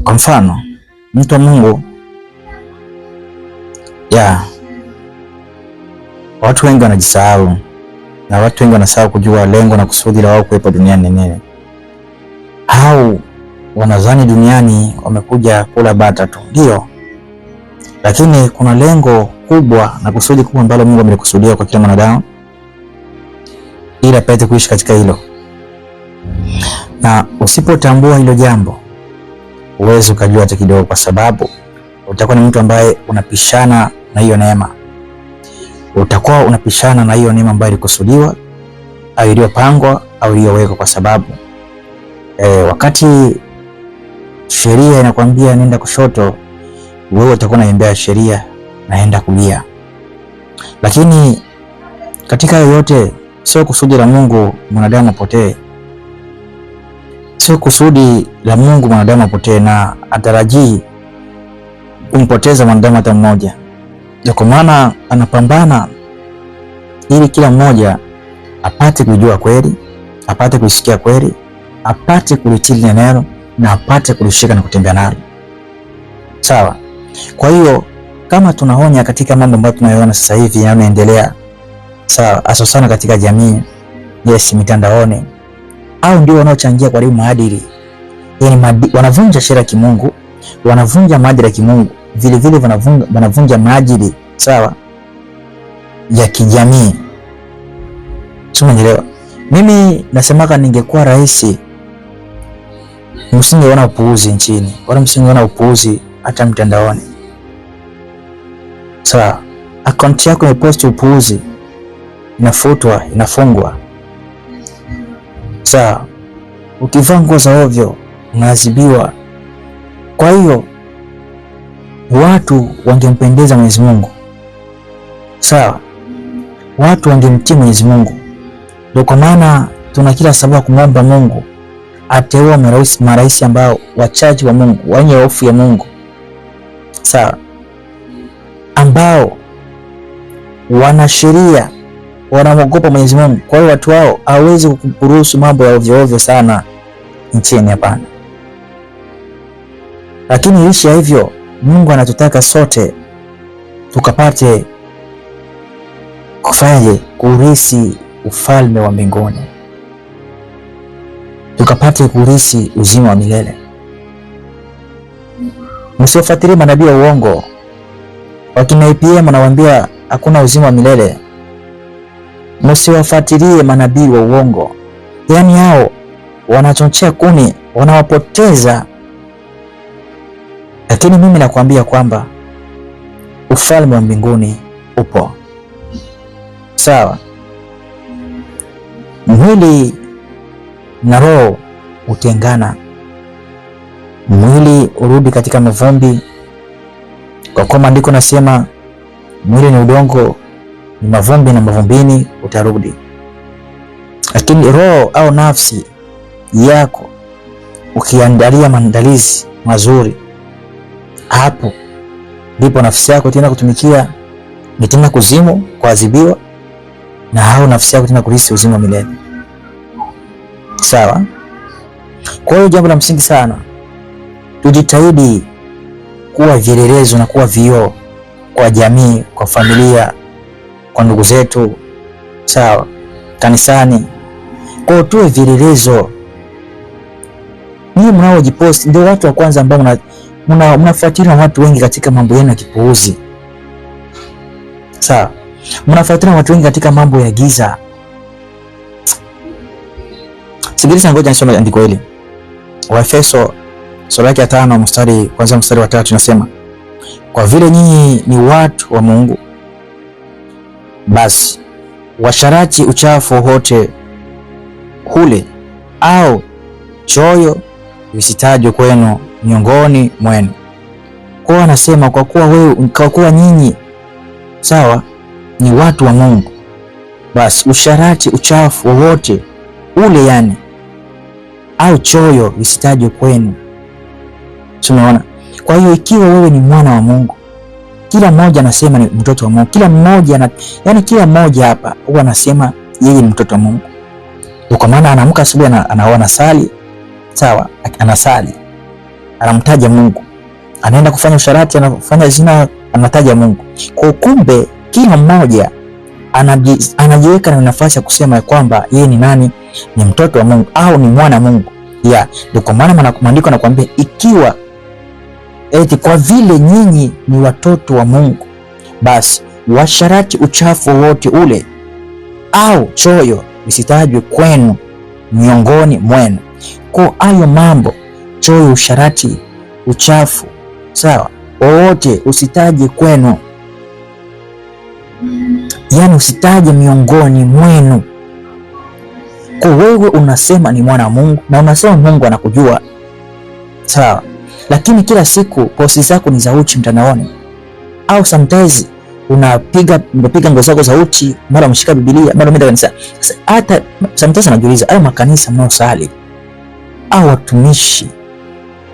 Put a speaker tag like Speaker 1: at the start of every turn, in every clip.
Speaker 1: Kwa mfano, mtu wa Mungu watu wengi wanajisahau na watu wengi wanasahau kujua lengo na kusudi la wao kuwepo duniani ni nini. Au wanadhani duniani wamekuja kula bata tu. Ndio. Lakini kuna lengo kubwa na kusudi kubwa ambalo Mungu amelikusudia kwa kila mwanadamu ili apate kuishi katika hilo. Na usipotambua hilo jambo, uweze ukajua hata kidogo, kwa sababu utakuwa ni mtu ambaye unapishana na hiyo neema. Utakuwa unapishana na hiyo neema ambayo ilikusudiwa au iliyopangwa au iliyowekwa, kwa sababu wakati sheria inakwambia nenda kushoto, wewe utakuwa unaendea sheria naenda kulia. Lakini katika yote, sio kusudi la Mungu mwanadamu apotee. Sio kusudi la Mungu mwanadamu apotee, na atarajii kumpoteza mwanadamu hata mmoja. Kwa maana anapambana ili kila mmoja apate kujua kweli, apate kuisikia kweli, apate kulitii neno na apate kulishika na kutembea nalo. Sawa? Kwa hiyo kama tunaonya katika mambo ambayo tunayoona sasa hivi yanaendelea, sawa, hasa sana katika jamii, mitandaoni, au ndio wanaochangia kwa maadili. Yaani wanavunja sheria ya kimungu, wanavunja maadili ya kimungu, vile vile wanavunja maadili, sawa, ya kijamii. Sio, unaelewa? Mimi nasemaka ningekuwa rais, msingeona upuuzi nchini, wala msingeona upuuzi hata mtandaoni. Sawa, akaunti yako imepost upuuzi, inafutwa, inafungwa. Sawa, ukivaa nguo za ovyo unaadhibiwa. Kwa hiyo watu wangempendeza Mwenyezi Mungu, sawa, watu wangemtii Mwenyezi Mungu. Ndio kwa maana tuna kila sababu kumwomba Mungu ateue marais ambao wachaji wa Mungu, wenye hofu ya Mungu, sawa, ambao wana sheria, wanaogopa Mwenyezi Mungu. Kwa hiyo watu wao hawezi kuruhusu mambo ya ovyo ovyo sana nchini, hapana. Lakini licha ya hivyo, Mungu anatutaka sote tukapate kufanyaje? Kurisi ufalme wa mbinguni, tukapate kurisi uzima wa milele. Msifuatilie manabii wa uongo. Wakina IPM wanawaambia hakuna uzima wa milele. Msiwafuatilie manabii wa uongo. Yaani hao wanachochea kuni, wanawapoteza. Lakini mimi nakwambia kwamba ufalme wa mbinguni upo. Sawa? Mwili na roho utengana. Mwili urudi katika mavumbi, kwa kuwa maandiko nasema mwili ni udongo, ni mavumbi na mavumbini utarudi. Lakini roho au nafsi yako ukiandalia maandalizi mazuri, hapo ndipo nafsi yako tena kutumikia ni tena kuzimu, kuadhibiwa, na hao nafsi yako tena kurisi uzima wa milele. Sawa? Kwa hiyo jambo la msingi sana, tujitahidi kuwa vielelezo na kuwa vioo kwa jamii, kwa familia, kwa ndugu zetu, sawa, kanisani. Kwa tuwe vielelezo. Ninyi mnaojipost ndio watu wa kwanza ambao mnafuatilia watu wengi katika mambo yenu ya kipuuzi. Sawa? Mnafuatilia watu wengi katika mambo ya giza. Sikiliza, ngoja nisome andiko hili. Waefeso sura ya 5 kuanzia mstari wa 3 nasema, kwa vile nyinyi ni watu wa Mungu, basi washarati uchafu wote ule au choyo visitajwe kwenu miongoni mwenu. Kwa anasema kwa kuwa nyinyi, sawa, ni watu wa Mungu, basi usharati uchafu wote ule, yani au choyo visitajwe kwenu. Tumeona. Kwa hiyo ikiwa wewe ni mwana wa Mungu, kila mmoja anasema ni mtoto wa Mungu. Kila mmoja kila mmoja hapa huwa anasema yeye ni mtoto wa Mungu. Kwa maana anaamka asubuhi anaona sali, sawa, anasali. anamtaja Mungu, anaenda kufanya usharati, anafanya zina, anataja Mungu. Kwa kumbe kila mmoja anajiweka na nafasi ya kusema kwamba yeye ni nani, ni mtoto wa Mungu au ni mwana wa Mungu. Ndio kwa maana maandiko yanakuambia ikiwa eti kwa vile nyinyi ni watoto wa Mungu, basi washarati, uchafu wote ule au choyo isitajwe kwenu miongoni mwenu. Kwa hayo mambo, choyo, usharati, uchafu, sawa, wowote usitaje kwenu, yani usitaje miongoni mwenu. Kwa wewe unasema ni mwana wa Mungu na unasema Mungu anakujua, sawa, lakini kila siku posti zako ni za uchi mtandaoni, au sometimes unapiga nguo zako za uchi, mara umeshika Biblia, mara umeenda kanisa. Hata sometimes najiuliza, au makanisa mnaosali au watumishi,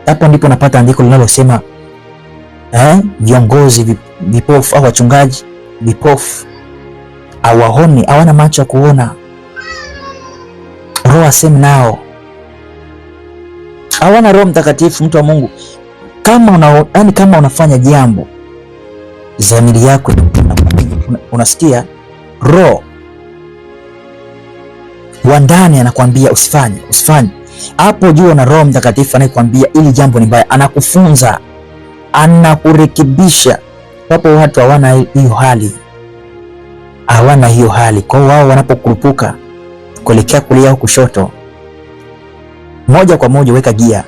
Speaker 1: hapo ndipo napata andiko linalosema viongozi vipofu au wachungaji vipofu, hawaoni, hawana macho ya kuona, roho asemi nao, hawana Roho Mtakatifu. Mtu wa Mungu, kama unafanya jambo, dhamiri yako unasikia roho wa ndani anakuambia usifanye. Hapo juu na Roho Mtakatifu anayekwambia ili jambo ni baya, anakufunza, anakurekebisha. Wapo watu hawana hiyo hali, kwa wao wanapokurupuka kuelekea kulia au kushoto, moja kwa moja weka gia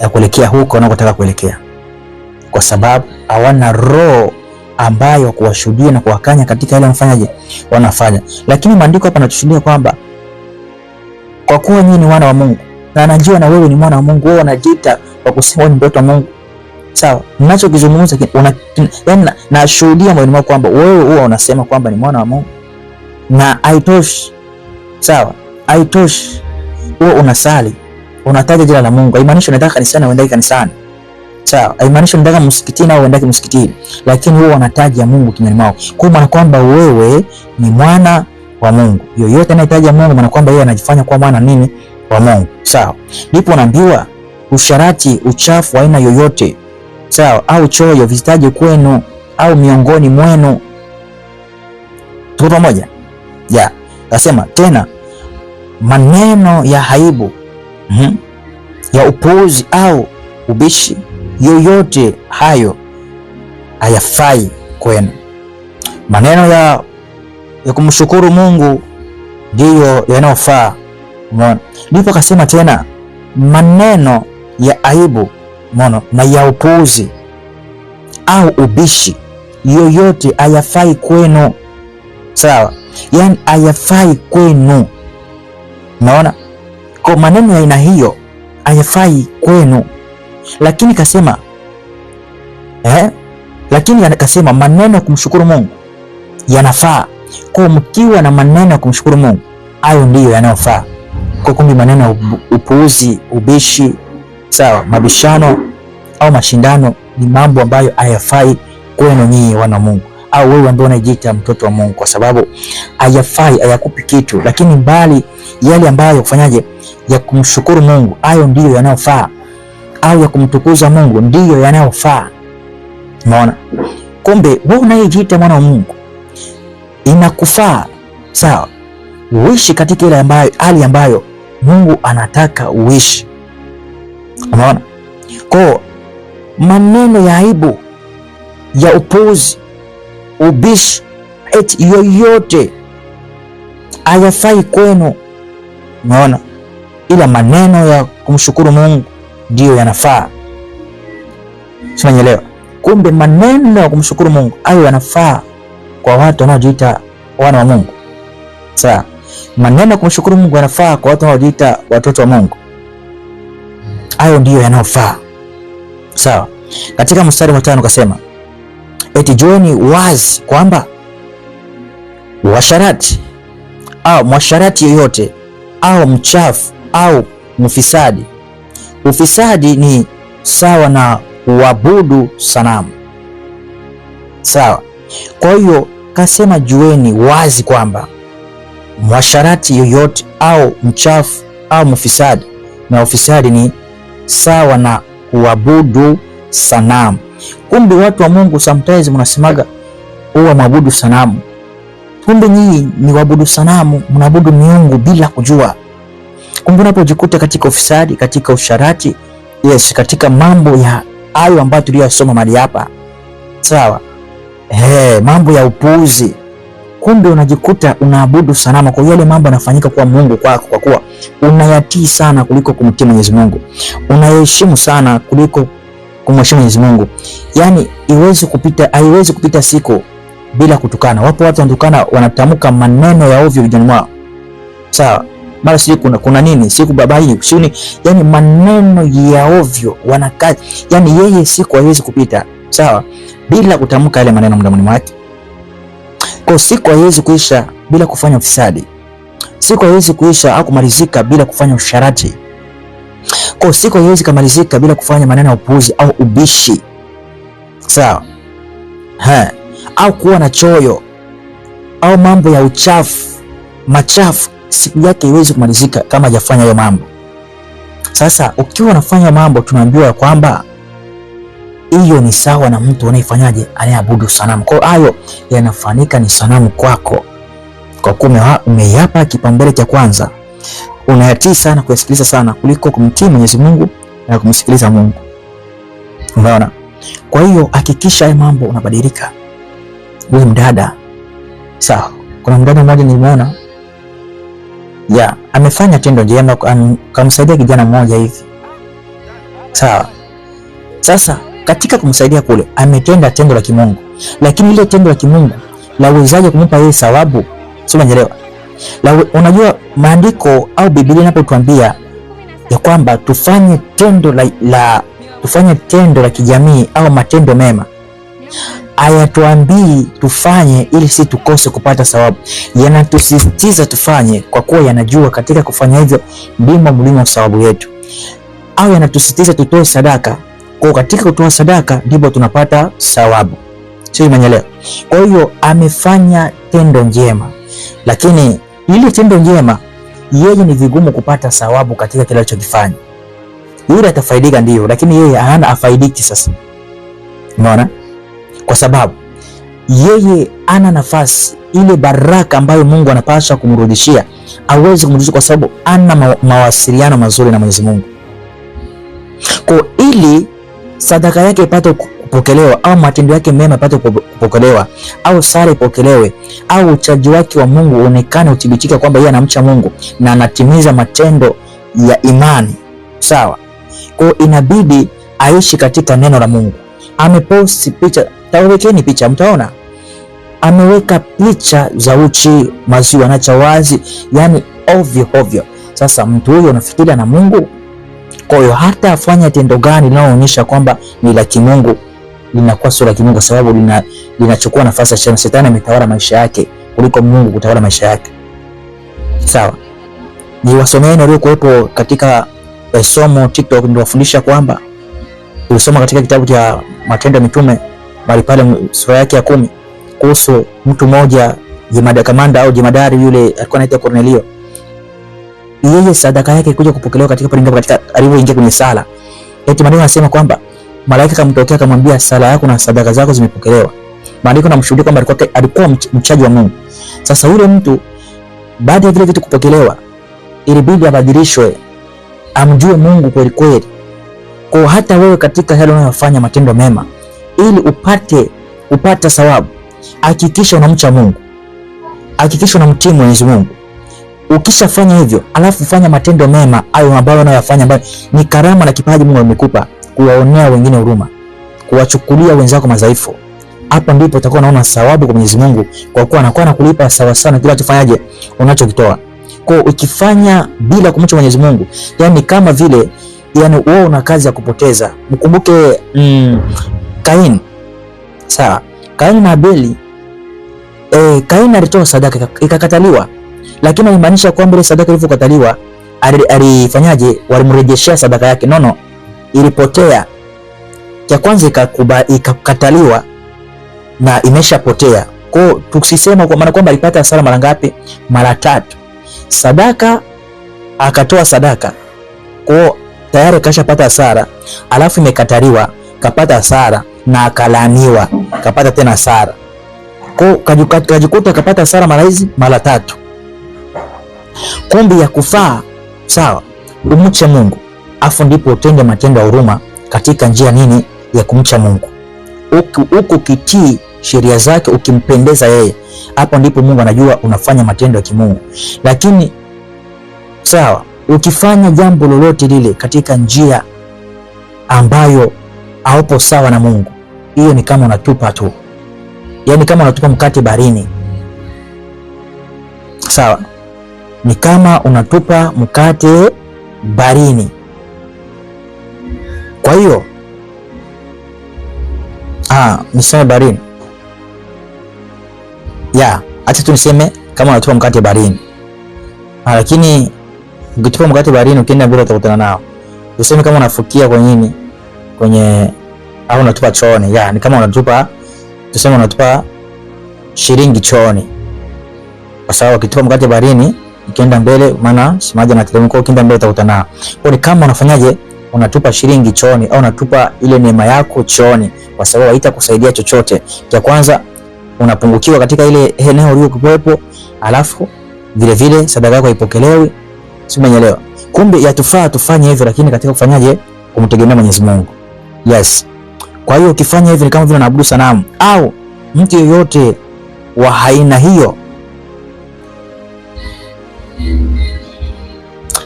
Speaker 1: ya kuelekea huko unakotaka kuelekea, kwa sababu hawana roho ambayo kuwashuhudia na kuwakanya katika ile wanafanya. Lakini maandiko hapa yanatushhudia kwamba kwa kuwa nyinyi ni wana wa Mungu na anajua na wewe ni mwana wa Mungu, wewe unajiita kwa kusema ni mtoto wa Mungu, sawa. Ninachokizungumza yaani nashuhudia moyoni mwako kwamba wewe huwa unasema kwamba ni mwana wa Mungu, na haitoshi, sawa, haitoshi. Wewe unasali, unataja jina la Mungu, haimaanishi unataka kanisani au uendaki kanisani, sawa, haimaanishi unataka msikitini au uendaki msikitini, lakini wewe unataja Mungu kinywani mwako, kwa maana kwamba wewe ni mwana wa Mungu. Yoyote anayetaja Mungu maana kwamba yeye anajifanya kuwa mwana nini wa Mungu, sawa. Ndipo unaambiwa usharati, uchafu wa aina yoyote, sawa, au choyo visitaje kwenu au miongoni mwenu. Tuko pamoja? Nasema tena, maneno ya aibu, ya upuuzi au ubishi, yoyote hayo hayafai kwenu. Maneno ya kumshukuru Mungu ndiyo yanayofaa. Umeona? Ndipo akasema tena, maneno ya aibu, umeona, na ya upuuzi au ubishi, yoyote hayafai kwenu, sawa, yani hayafai kwenu. Unaona? Kwa maneno ya aina hiyo hayafai kwenu, lakini kasema maneno ya kumshukuru Mungu yanafaa. Kwa mkiwa na maneno ya kumshukuru Mungu, hayo ndiyo yanayofaa. Kwa kumbe maneno ya upuuzi, ubishi, sawa, mabishano au mashindano ni mambo ambayo hayafai kwenu nyinyi wana wa Mungu, au wewe ambaye unajiita mtoto wa Mungu, kwa sababu hayafai, hayakupi kitu. Lakini mbali yale ambayo kufanyaje, ya kumshukuru Mungu, hayo ndiyo yanayofaa, au ya kumtukuza Mungu ndiyo yanayofaa. Unaona? Kumbe wewe unayejiita mwana wa Mungu inakufaa, sawa, uishi katika ile hali ambayo Mungu anataka uishi. Unaona? Kwa maneno ya aibu, ya upuuzi, ubishi, eti yoyote hayafai kwenu. Unaona? Ila maneno ya kumshukuru Mungu ndiyo yanafaa. Unanielewa? Kumbe maneno ya kumshukuru Mungu hayo yanafaa kwa watu wanaojiita wana wa Mungu. Sawa? Maneno ya kumshukuru Mungu yanafaa kwa watu wanaojiita watoto wa Mungu. Hayo ndiyo yanayofaa. Sawa? Katika mstari wa 5 kasema, eti jueni wazi kwamba washarati au mwasharati yoyote au mchafu au mfisadi. Ufisadi ni sawa na kuabudu sanamu. Sawa? Kwa hiyo kasema jueni wazi kwamba mwasharati yoyote au mchafu au mfisadi, na ufisadi ni sawa na kuabudu sanamu. Kumbe watu wa Mungu sometimes mnasemaga huwa mwabudu sanamu. Kumbe nyinyi ni waabudu sanamu, mnaabudu miungu bila kujua. Kumbe unapojikuta katika ufisadi, katika usharati, yes, katika mambo ya hayo ambayo tuliyosoma mali hapa, sawa, mambo ya upuuzi, kumbe unajikuta unaabudu sanamu. Kwa yale mambo yanafanyika kwa Mungu kwako, kwa kuwa unayatii sana kuliko kumtii Mwenyezi Mungu, unaheshimu sana kuliko kumheshimu Mwenyezi Mungu. Yani haiwezi kupita siku bila kutukana. Wapo watu wanatukana, wanatamka maneno ya ovyo vijana wao, sawa, mara siku kuna nini, siku baba hii siku, yani maneno ya ovyo wanakaa, yani yeye siku haiwezi kupita, sawa, bila kutamka yale maneno mdomoni mwake. Kwa siku haiwezi kuisha bila kufanya ufisadi. Siku haiwezi kuisha au kumalizika bila kufanya usharati. Kwa siku haiwezi kumalizika bila kufanya maneno ya upuuzi au ubishi, sawa, au kuwa na choyo au mambo ya uchafu machafu. Siku yake haiwezi kumalizika kama hajafanya hayo mambo. Sasa ukiwa unafanya mambo, tunaambiwa kwamba hiyo ni sawa na mtu anayefanyaje, anayeabudu sanamu. Kwa hayo yanafanyika ni sanamu kwako, kwa kuwa umeyapa kipaumbele cha kwanza, unayatii sana, kuyasikiliza sana kuliko kumtii Mwenyezi Mungu na kumsikiliza Mungu. Unaona? Kwa hiyo hakikisha haya mambo unabadilika. Wewe mdada, sawa, kuna mdada mmoja nimeona amefanya tendo jema, akamsaidia kijana mmoja hivi, sawa. Sasa katika kumsaidia kule ametenda tendo la kimungu, lakini ile tendo la kimungu lawezaje kumpa yeye thawabu? Sio, unaelewa? Unajua maandiko au Biblia inapotuambia ya kwamba tufanye tendo la kijamii au matendo mema, hayatuambii tufanye ili si tukose kupata thawabu. Yanatusisitiza tufanye kwa kuwa yanajua katika kufanya hivyo ndimo mlimo thawabu yetu, au yanatusisitiza tutoe sadaka, kwa katika kutoa sadaka ndipo tunapata thawabu. Sio, umeelewa? Kwa hiyo amefanya tendo njema, lakini ile tendo njema yeye ni vigumu kupata thawabu katika kile alichokifanya. Yule atafaidika ndio, lakini yeye hana afaidiki. Sasa unaona, kwa sababu yeye ana nafasi ile baraka ambayo Mungu anapaswa kumrudishia, hawezi kumrudishia kwa sababu ana mawasiliano mazuri na Mwenyezi Mungu. Kwa ili sadaka yake ipate kupokelewa au matendo yake mema ipate kupokelewa au sala ipokelewe au uchaji wake wa Mungu uonekane, uthibitika kwamba yeye anamcha Mungu na anatimiza matendo ya imani, sawa. Kwa inabidi aishi katika neno la Mungu. Ameposti picha, tawekeni picha, mtaona ameweka picha za uchi, maziwa na chawazi, yani ovyo. Sasa mtu huyo unafikiria na Mungu? Kwa hiyo hata afanya tendo gani linaloonyesha kwamba ni la kimungu, linakuwa sio la kimungu, kwa sababu linachukua nafasi ya shetani. Shetani ametawala maisha yake kuliko Mungu kutawala maisha yake, sawa. Ni wasomeeni waliokuwepo katika somo TikTok, ndio wafundisha kwamba tulisoma katika kitabu cha Matendo ya Mitume bali pale sura yake ya 10 kuhusu mtu mmoja kamanda au jemadari, yule alikuwa anaitwa Cornelio. Yeye sadaka yake ilikuja kupokelewa katika alipoingia kwenye sala. Eti maandiko yanasema kwamba malaika akamtokea akamwambia, sala yako na sadaka zako zimepokelewa. Maandiko yanamshuhudia kwamba alikuwa mchaji wa Mungu. Sasa yule mtu baada ya vile vitu kupokelewa, ilibidi abadilishwe, amjue Mungu kweli kweli. Kwa hata wewe katika yale unayofanya matendo mema, ili upate thawabu, hakikisha unamcha Mungu, hakikisha unamtii Mwenyezi Mungu. Ukishafanya hivyo, alafu fanya matendo mema au ambayo unayofanya ambayo ni karama na kipaji Mungu amekupa, kuwaonea wengine huruma, kuwachukulia wenzako madhaifu. Hapo ndipo utakuwa unaona thawabu kwa Mwenyezi Mungu, kwa kuwa anakuwa anakulipa sawa sana kila unachofanyaje, unachokitoa. Kwa ukifanya bila kumcha Mwenyezi Mungu, yani kama vile wewe una kazi ya kupoteza. Mkumbuke Kaini, sawa. Kaini na Abeli, Kaini alitoa sadaka ikakataliwa, lakini alimaanisha kwamba ile sadaka ilipokataliwa alifanyaje? Walimrejeshea sadaka yake. Nono, ilipotea. Ya kwanza ikakataliwa na imeshapotea. Kwa tukisema kwa maana kwamba alipata hasara mara ngapi? Mara 3. Sadaka akatoa sadaka. Kwa tayari kashapata hasara, alafu imekataliwa, kapata hasara na akalaaniwa, kapata tena hasara. Kwa kajikuta kapata hasara mara hizi mara 3. Kumbi ya kufaa, sawa, umche Mungu, afu ndipo utende matendo ya huruma katika njia nini ya kumcha Mungu. Huku kitii sheria zake, ukimpendeza yeye, hapo ndipo Mungu anajua unafanya matendo ya kimungu. Lakini sawa, ukifanya jambo lolote lile katika njia ambayo haupo sawa na Mungu, hiyo ni kama unatupa tu, yaani kama unatupa mkate baharini. Sawa, ni kama unatupa mkate baharini. Kwa hiyo niseme baharini, acha tu niseme kama unatupa mkate baharini. Lakini ukitupa mkate baharini, ukienda mbele utakutana nao. Useme kama unafukia kwenye nini, au unatupa chooni. Ni kama unatupa, tuseme unatupa shilingi chooni, kwa sababu ukitupa mkate baharini, ukienda mbele, maana maji yanateremka, ukienda mbele utakutana nao. Kwa ni kama unafanyaje, unatupa shilingi chooni, au unatupa ile neema yako chooni, kwa sababu haitakusaidia chochote. Kwa kwanza unapungukiwa katika ile eneo uliokuwepo, alafu vile vile sadaka yako haipokelewi. Si umeelewa? Kumbe yatufaa tufanye hivyo, lakini katika kufanyaje, kumtegemea Mwenyezi Mungu. Yes. Kwa hiyo ukifanya hivyo ni kama vile unaabudu sanamu, au mtu yeyote wa aina hiyo,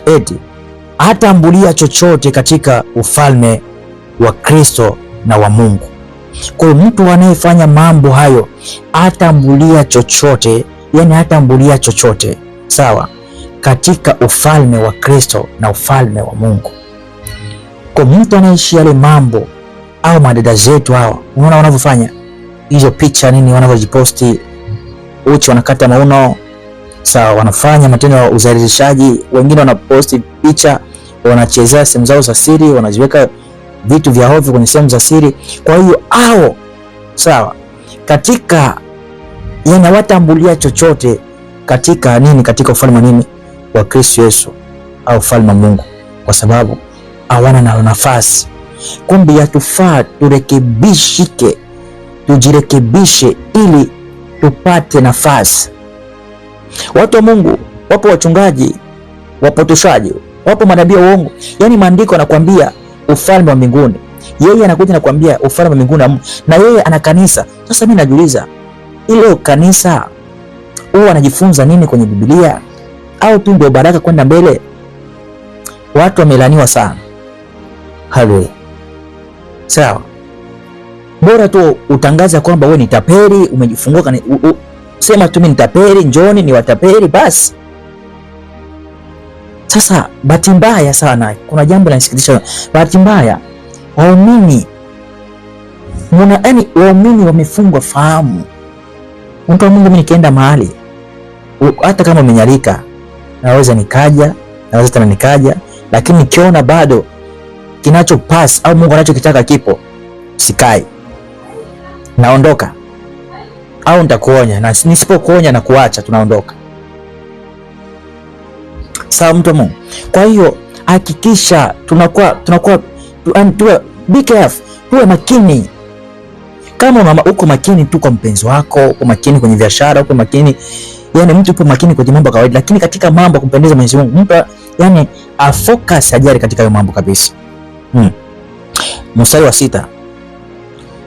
Speaker 1: eti hatambulia chochote katika ufalme wa Kristo na wa Mungu. Kwa hiyo mtu anayefanya mambo hayo hatambulia chochote, yani hatambulia chochote, sawa, katika ufalme wa Kristo na ufalme wa Mungu. Kwa mtu anaishi yale mambo, au madada zetu hawa, unaona wanavyofanya hizo picha nini, wanavyojiposti uchi, wanakata mauno, sawa, wanafanya matendo ya uzalishaji. Wengine wanaposti picha, wanachezea sehemu zao za siri, wanaziweka vitu vya ovyo kwenye sehemu za siri. Kwa hiyo hao, sawa, katika yani hawatambulia chochote katika nini, katika ufalme nini wa Kristo Yesu au ufalme wa Mungu, kwa sababu hawana na nafasi. Kumbe yatufaa turekebishike, tujirekebishe ili tupate nafasi. Watu wa Mungu wapo, wachungaji wapotoshaji, wapo manabii wa uongo. Yani maandiko yanakuambia ufalme wa mbinguni, yeye anakuja nakwambia ufalme wa mbinguni, na yeye ana kanisa. Sasa mimi najiuliza, ile kanisa huwa anajifunza nini kwenye Biblia, au tu ndio baraka kwenda mbele? Watu wamelaniwa sana. Haleluya. Sawa, bora tu utangaza kwamba wewe ni tapeli, umejifungua sema tu mimi ni tapeli, njoni ni watapeli basi. Sasa bahati mbaya sana, kuna jambo linasikitisha. Bahati mbaya waumini, waumini wamefungwa fahamu. Mtu wa Mungu, mimi nikienda mahali, hata kama umenyalika, naweza nikaja, naweza tena nikaja, lakini nikiona bado kinacho pass au Mungu anachokitaka kipo, sikai, naondoka. Au nitakuonya, na nisipokuonya na kuacha, tunaondoka. Sawa, mtu wa Mungu. Kwa hiyo hakikisha tunakuwa be careful, tuwe makini. Kama uko makini tu kwa mpenzi wako, uko makini kwenye biashara, uko makini, yani mtu upo makini kwenye mambo kawaida, lakini katika mambo kumpendeza Mwenyezi Mungu, mtu yani afocus, ajari katika hayo mambo kabisa. Mstari wa 6,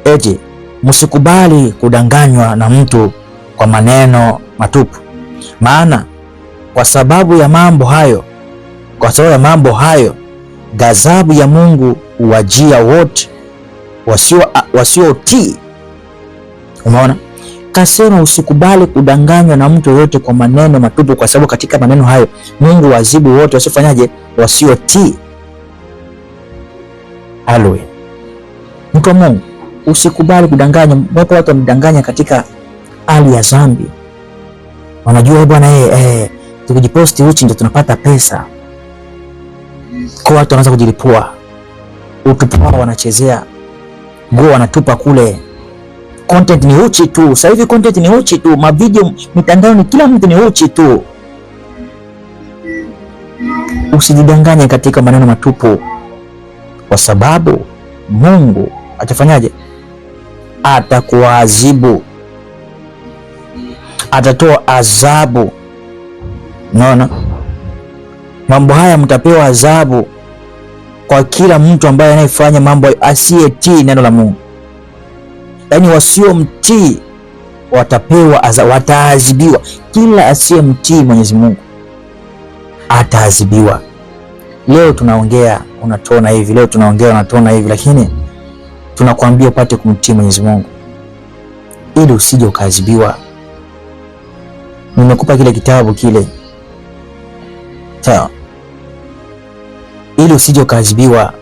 Speaker 1: eti msikubali kudanganywa na mtu kwa maneno matupu, maana kwa sababu ya mambo hayo ghadhabu ya Mungu huwajia wote wasiotii. Umeona? Kasema usikubali kudanganywa na mtu yote kwa maneno matupu, kwa sababu katika maneno hayo Mungu wazibu wote wasiofanyaje, wasiotii. Haleluya. Mtu wa Mungu, usikubali kudanganywa. Wapo watu wamedanganya katika hali ya dhambi. Wanajua bwana, tukijiposti uchi ndio tunapata pesa. Kwa watu wanaanza kujilipua. Utupu wao wanachezea. Nguo wanatupa kule. Content ni uchi tu. Sasa hivi content ni uchi tu. Mavideo mitandaoni, kila mtu ni uchi tu. Usijidanganye katika maneno matupu. kwa sababu Mungu atafanyaje? Atakuadhibu, atatoa adhabu. Unaona, mambo haya mtapewa adhabu kwa kila mtu ambaye anayefanya mambo asiyetii neno la Mungu. Yaani wasiomtii watapewa adhabu, wataadhibiwa. Kila asiyemtii Mwenyezi Mungu ataadhibiwa. Leo tunaongea unatona hivi, leo tunaongea unatona hivi, lakini tunakwambia upate kumtii Mwenyezi Mungu ili usije ukaadhibiwa. Nimekupa kile kitabu kile, sawa, ili usije ukaadhibiwa.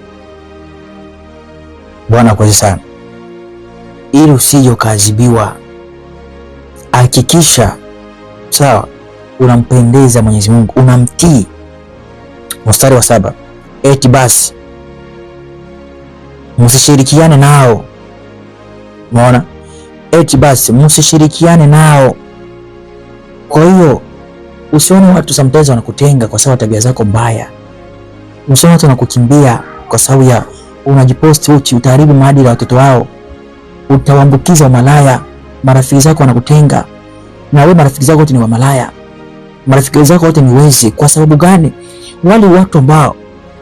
Speaker 1: Bwana kwa sana, ili usije ukaadhibiwa. Hakikisha, sawa, unampendeza Mwenyezi Mungu, unamtii. Mstari wa 7, eti basi msishirikiane nao. Umeona? Eti basi msishirikiane nao. Kwa hiyo usione watu sometimes wanakutenga kwa sababu tabia zako mbaya. Usione watu wanakukimbia kwa sababu ya unajiposti uchi, utaharibu maadili ya watoto wao, utawaambukiza malaya. Marafiki zako wanakutenga, na wewe marafiki zako wote ni wa malaya, marafiki zako wote ni wezi. Kwa sababu gani? Wale watu ambao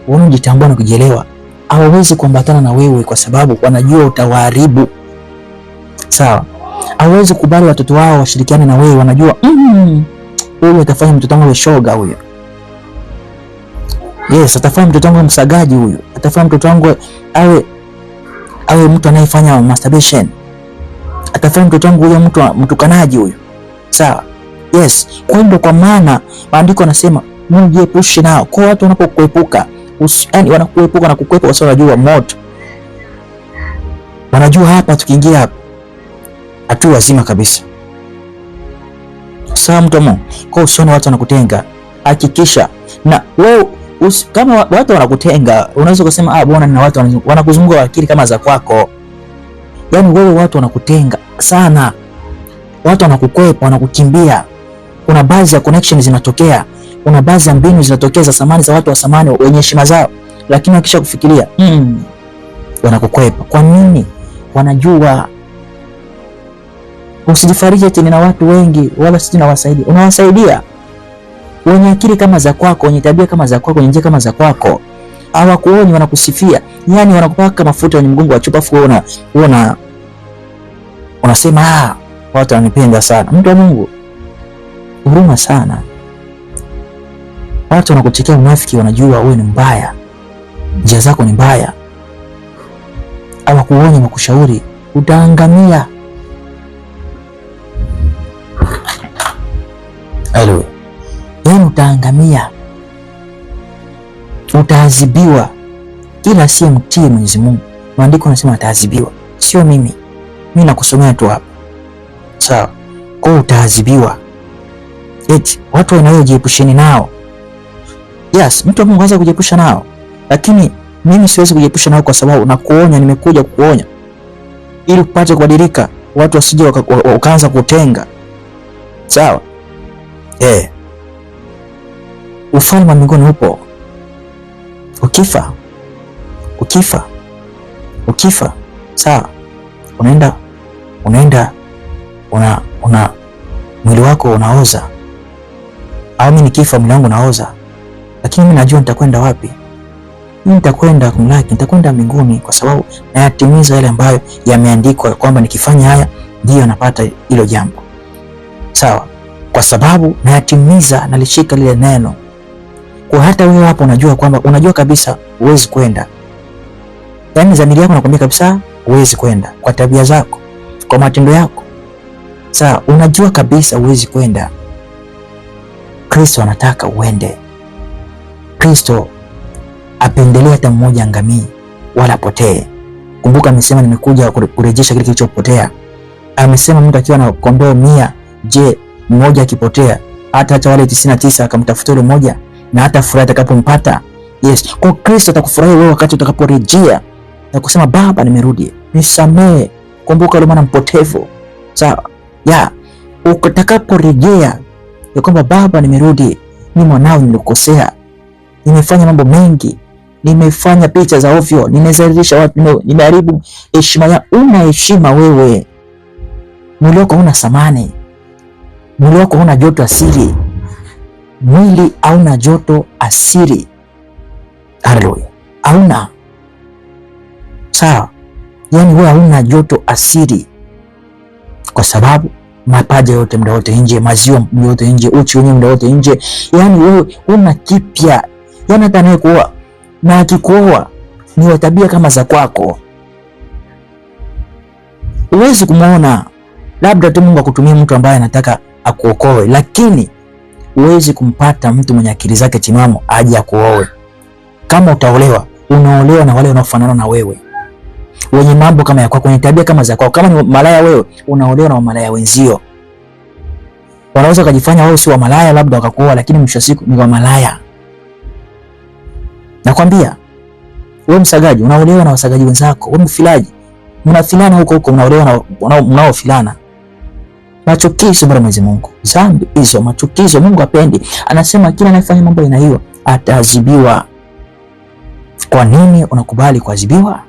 Speaker 1: wanajitambua na kujielewa hawawezi kuambatana na wewe kwa sababu wanajua utawaharibu. Sawa? Hawawezi kubali watoto wao washirikiane na wewe, wanajua huyu atafanya mtoto wangu shoga huyo. Yes, atafanya mtoto wangu msagaji huyo. Atafanya mtoto wangu awe mtu anayefanya masturbation. Atafanya mtoto wangu huyo mtu mtukanaji huyo. Sawa? Yes, kwa maana maandiko yanasema mjiepushe nao. Kwa watu wanapokuepuka, yani wanakuepuka na kukwepa kwa sababu wanajua moto. Wanajua hapa tukiingia hapa hatua wazima kabisa. Sawa mtu Mungu. Kwa usione watu wanakutenga. Hakikisha na wewe kama watu wanakutenga, unaweza kusema bwana nina watu wanakuzunguka akili kama za kwako. Yaani wewe watu wanakutenga sana. Watu wanakukwepa, wanakukimbia. Kuna baadhi ya connections zinatokea. Kuna baadhi ya mbinu zinatokea za samani za watu wa samani wenye heshima zao, lakini wakisha kufikiria wanakukwepa. Kwa nini? Wanajua. Usijifarije tena na watu wengi, wala sisi tunawasaidia. Unawasaidia wenye akili kama za kwako, wenye tabia kama za kwako, wenye njia kama za kwako. Hawakuoni, wanakusifia. Yaani wanakupaka mafuta kwenye mgongo wa chupa, afu unasema watu wananipenda sana. Mtu wa Mungu, huruma sana. Watu wanakuchekea unafiki, wanajua wewe ni mbaya, njia zako ni mbaya. Hawakuoni, wakushauri, utaangamia. Haleluya. Yaani utaangamia, utaadhibiwa. Kila asiyemtii Mwenyezi Mungu, maandiko yanasema ataadhibiwa. Sio mimi nakusomea tu hapa, sawa? Kwa utaadhibiwa. Eti watu wanayojiepusheni nao. Yes, mtu anaweza kujiepusha nao, lakini mimi siwezi kujiepusha nao kwa sababu nakuonya, nimekuja kukuonya ili upate kubadilika, watu wasije wakaanza kutenga. Sawa? Ufalme wa mbinguni upo. Ukifa, sawa? Unaenda mwili wako unaoza. Au mimi nikifa mwili wangu unaoza. Lakini mimi najua nitakwenda wapi. Mimi nitakwenda kumlaki, nitakwenda mbinguni kwa sababu nayatimiza yale ambayo yameandikwa kwamba nikifanya haya ndio napata hilo jambo. Sawa? Kwa sababu nayatimiza, nalishika lile neno. Kwa hata wewe hapo unajua kabisa huwezi kwenda. Yaani dhamiri yako inakwambia kabisa huwezi kwenda kwa tabia zako, kwa matendo yako. Sawa, unajua kabisa huwezi kwenda. Kristo anataka uende. Kristo apendelea hata mmoja angamie wala potee. Kumbuka amesema nimekuja kurejesha kile kilichopotea. Amesema mtu akiwa na kondoo 100, je, mmoja akipotea hata wale 99 akamtafuta yule mmoja, na hata furaha atakapompata. Yes, kwa Kristo atakufurahia wewe wakati utakaporejea na kusema Baba nimerudi, nisamee. Kumbuka yule mwana mpotevu. Sawa? Utakaporejea ya kwamba Baba nimerudi, ni mwanao nilikosea, nimefanya mambo mengi, nimefanya picha za ovyo, nimezalilisha watu, nimeharibu heshima ya. Una heshima wewe? Mwili wako una thamani, mwili wako una joto asili, mwili hauna joto asili. Haleluya, hauna. Sawa, yani wewe hauna joto asili, kwa sababu mapaja yote muda wote nje, maziwa muda wote nje, uchi wenyewe muda wote nje. Yani wewe una kipya. Yani hata anayekuoa na akikuoa ni wa tabia kama za kwako. Huwezi kumuona, labda tu Mungu akutumie mtu ambaye anataka akuokoe, lakini huwezi kumpata mtu mwenye akili zake timamu aje akuoe. Kama utaolewa, unaolewa na wale wanaofanana na wewe, wenye mambo kama ya kwako, wenye tabia kama za kwako. Kama ni malaya wewe, unaolewa na malaya wenzio. Wanaweza kujifanya wao si wa malaya, labda wakakuoa, lakini mwisho wa siku ni wa malaya. Nakwambia wewe msagaji, unaolewa na wasagaji wenzako. Wewe mfilaji, mnafilana huko huko, unaolewa na mnaofilana. Machukizo mbele Mwenyezi Mungu, dhambi hizo, machukizo Mungu apendi. Anasema kila anayefanya mambo aina hiyo ataadhibiwa. Kwa nini unakubali kuadhibiwa?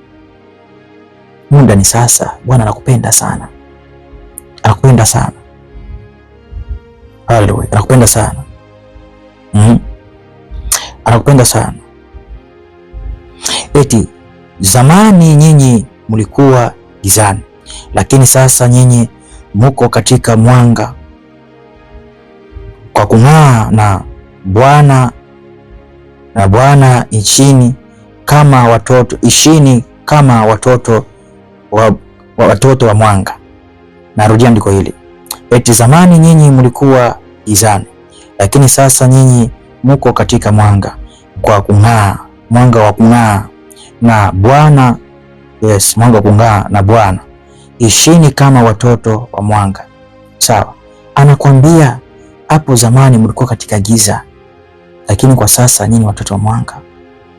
Speaker 1: Muda ni sasa. Bwana anakupenda sana, anakupenda sana. Haleluya, anakupenda sana. Anakupenda sana. Eti zamani nyinyi mlikuwa gizani, lakini sasa nyinyi muko katika mwanga, kwa kung'aa na Bwana nchini kama watoto, ishini kama watoto wa mwanga. Narudia andiko hili. Eti zamani nyinyi mlikuwa gizani, lakini sasa nyinyi muko katika mwanga, kwa kung'aa, mwanga wa kung'aa na Bwana. Yes, mwanga wa kung'aa na Bwana. Ishini kama watoto wa mwanga. Sawa, anakuambia hapo zamani mlikuwa katika giza, lakini kwa sasa nyinyi watoto wa mwanga.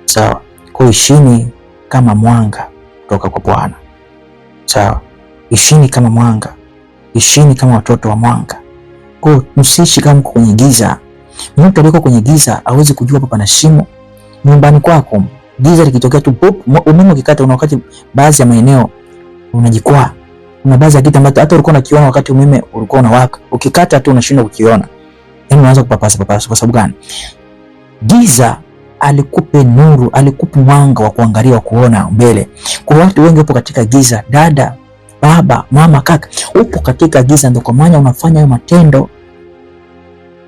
Speaker 1: Sawa, kwa ishini kama mwanga kutoka kwa Bwana. Sawa, ishini kama mwanga, ishini kama watoto wa mwanga. Kwa msiishi kama mko kwenye giza. Mtu aliyeko kwenye giza hawezi kujua hapa pana shimo. Nyumbani kwako giza likitokea tu pop, umeme ukikata, una wakati baadhi ya maeneo unajikwaa. Una baadhi ya kitu ambacho hata ulikuwa unakiona wakati umeme ulikuwa unawaka, ukikata tu unashindwa kukiona. Yaani unaanza kupapasa. Kwa sababu gani? Giza alikupe nuru, alikupe mwanga wa kuangalia, wa kuona mbele. Kwa watu wengi wapo katika giza. Dada, baba, mama, kaka, upo katika giza, ndio kwa maana unafanya hayo matendo.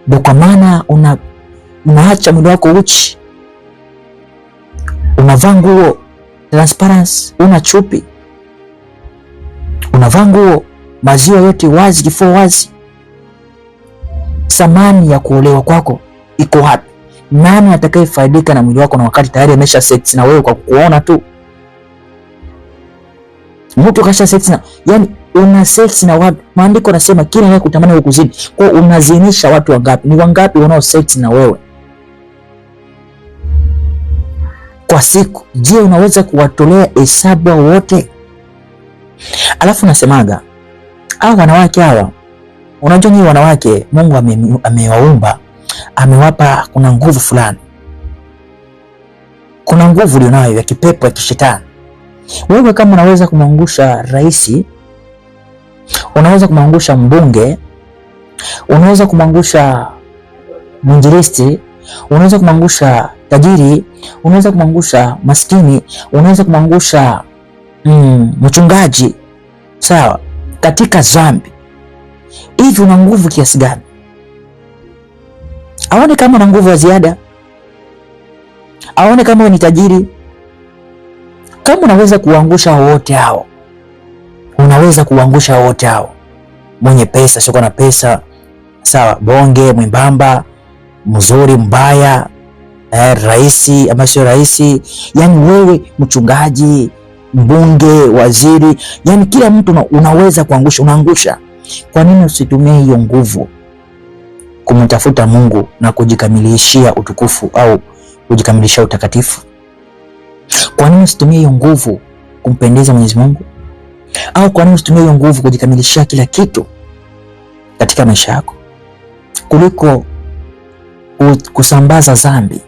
Speaker 1: Ndio kwa maana unaacha mwili wako uchi, unavaa nguo transparency, una chupi, unavaa nguo maziwa yote wazi, kifua wazi. Thamani ya kuolewa kwako iko wapi? Nani atakayefaidika na mwili wako na wakati tayari amesha sex na wewe kwa kuona tu? Mtu kasha sex na, yani una sex na watu. Maandiko yanasema kila anayekutamani hukuzidi. Kwa unazinisha watu wangapi? Ni wangapi wanao sex na wewe kwa siku? Je, unaweza kuwatolea hesabu wote? Alafu nasemaga hawa wanawake hawa, unajua ni wanawake Mungu amewaumba, amewapa kuna nguvu fulani. Kuna nguvu ulionayo ya kipepo, ya kishetani. Wewe kama unaweza kumwangusha rais, unaweza kumwangusha mbunge, unaweza kumwangusha mwinjilisti, unaweza kumwangusha tajiri, unaweza kumwangusha maskini, unaweza kumwangusha mchungaji, sawa, katika dhambi. Hivi una nguvu kiasi gani? Aone kama una nguvu ya ziada, aone kama wewe ni tajiri. Kama unaweza kuangusha wote hao, unaweza kuangusha wote hao. Mwenye pesa, sio na pesa, sawa, bonge, mwembamba, mzuri, mbaya, raisi ama sio raisi, yani wewe mchungaji, mbunge, waziri, yani kila mtu unaweza kuangusha, unaangusha. Kwa nini usitumie hiyo nguvu kumtafuta Mungu na kujikamilishia utukufu au kujikamilishia utakatifu? Kwa nini usitumie hiyo nguvu kumpendeza Mwenyezi Mungu? Au kwa nini usitumie hiyo nguvu kujikamilishia kila kitu katika maisha yako, kuliko kusambaza dhambi,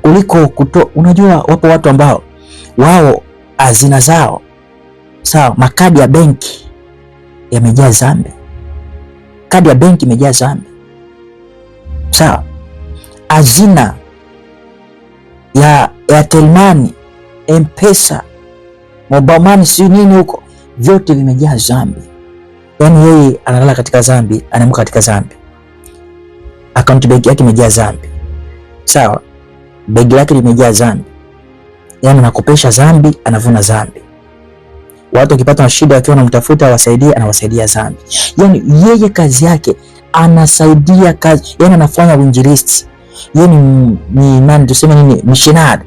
Speaker 1: kuliko unajua wapo watu ambao wao hazina zao, sawa, makadi ya benki yamejaa dhambi. Kadi ya benki imejaa dhambi. Sawa. Hazina ya Airtel Money, M-Pesa, Mobile Money, si nini huko, vyote vimejaa dhambi. Yaani yeye analala katika dhambi, anaamka katika dhambi. Account bank yake imejaa dhambi. Sawa. Begi lake limejaa dhambi. Yaani anakopesha dhambi, anavuna dhambi. Watu wakipata shida wakiwa wanamtafuta awasaidie, anawasaidia dhambi. Yaani yeye kazi yake anasaidia kazi, yaani anafanya uinjilisti. Yeye ni nani tuseme nini, missionary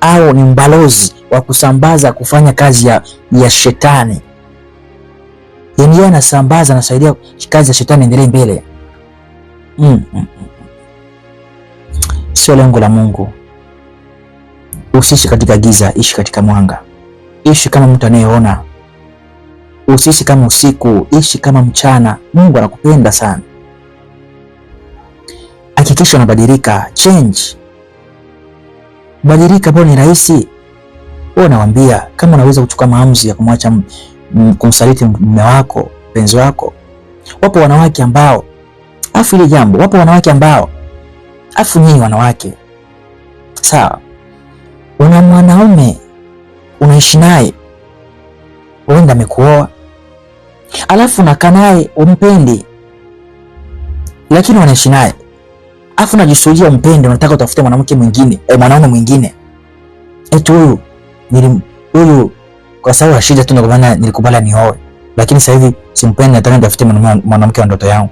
Speaker 1: au ni mbalozi wa kusambaza, kufanya kazi ya shetani. Yaani yeye anasambaza, anasaidia kazi ya shetani endelee mbele. Sio lengo la Mungu. Usiishi katika giza, ishi katika mwanga. Ishi kama mtu anayeona. Usiishi kama usiku, ishi kama mchana. Mungu anakupenda sana. Hakikisha unabadilika, change. Badilika, bwana, ni rahisi. Wewe nawaambia, kama unaweza kuchukua maamuzi ya kumwacha kumsaliti mume wako, mpenzi wako. Wapo wanawake ambao ile jambo, wapo wanawake ambao nyinyi wanawake, sawa, una mwanaume unaishi naye, uenda amekuoa, alafu unakaa naye umpendi, lakini unaishi naye, alafu unajisudia umpendi, unataka utafute mwanamke mwingine, mwanaume mwingine. Eti huyu kwa sababu ya shida tu ndio maana nilikubali nioe, lakini sasa hivi simpendi, nataka nitafute mwanamke wa ndoto yangu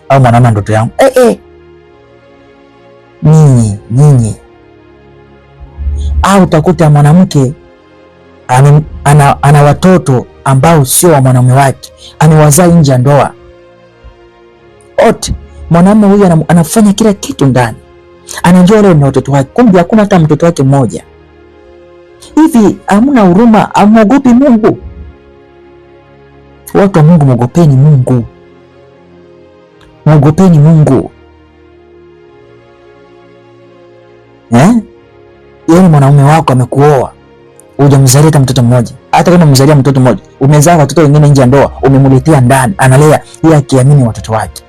Speaker 1: au mwanaume wa ndoto yangu. Nyinyi au utakuta mwanamke ana watoto ambao sio wa mwanaume wake, amewazaa nje ya ndoa. Mwanaume huyu anafanya kila kitu ndani, anajua leo ni watoto wake, kumbe hakuna hata mtoto wake mmoja. Hivi hamna huruma? Hamuogopi Mungu? Watu wa Mungu, mwogopeni Mungu, mwogopeni Mungu. Yaani mwanaume wako amekuoa, hujamzalia hata mtoto mmoja. Hata kama umemzalia mtoto mmoja, umezaa watoto wengine nje ya ndoa, umemletea ndani, analea yeye akiamini watoto wake.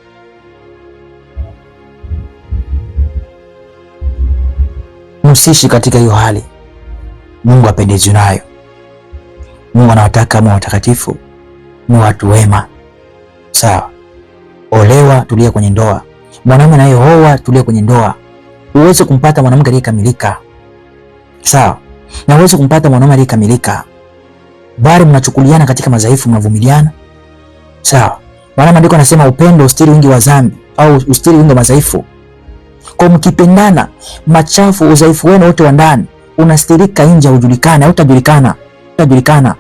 Speaker 1: Msishi katika hiyo hali. Mungu apendezwi nayo. Mungu anawataka kama watakatifu, ni watu wema. Sawa. Olewa, tulia kwenye ndoa. Mwanamume naye oa, tulia kwenye ndoa. Uweze kumpata mwanamke aliyekamilika. Sawa. Na uweze kumpata mwanaume aliyekamilika. Bali mnachukuliana katika madhaifu, mnavumiliana. Sawa. Maana maandiko yanasema upendo ustiri wingi wa dhambi au ustiri wingi wa madhaifu. Kwa mkipendana, machafu, udhaifu wenu wote wa ndani unastirika nje, hujulikana, utajulikana.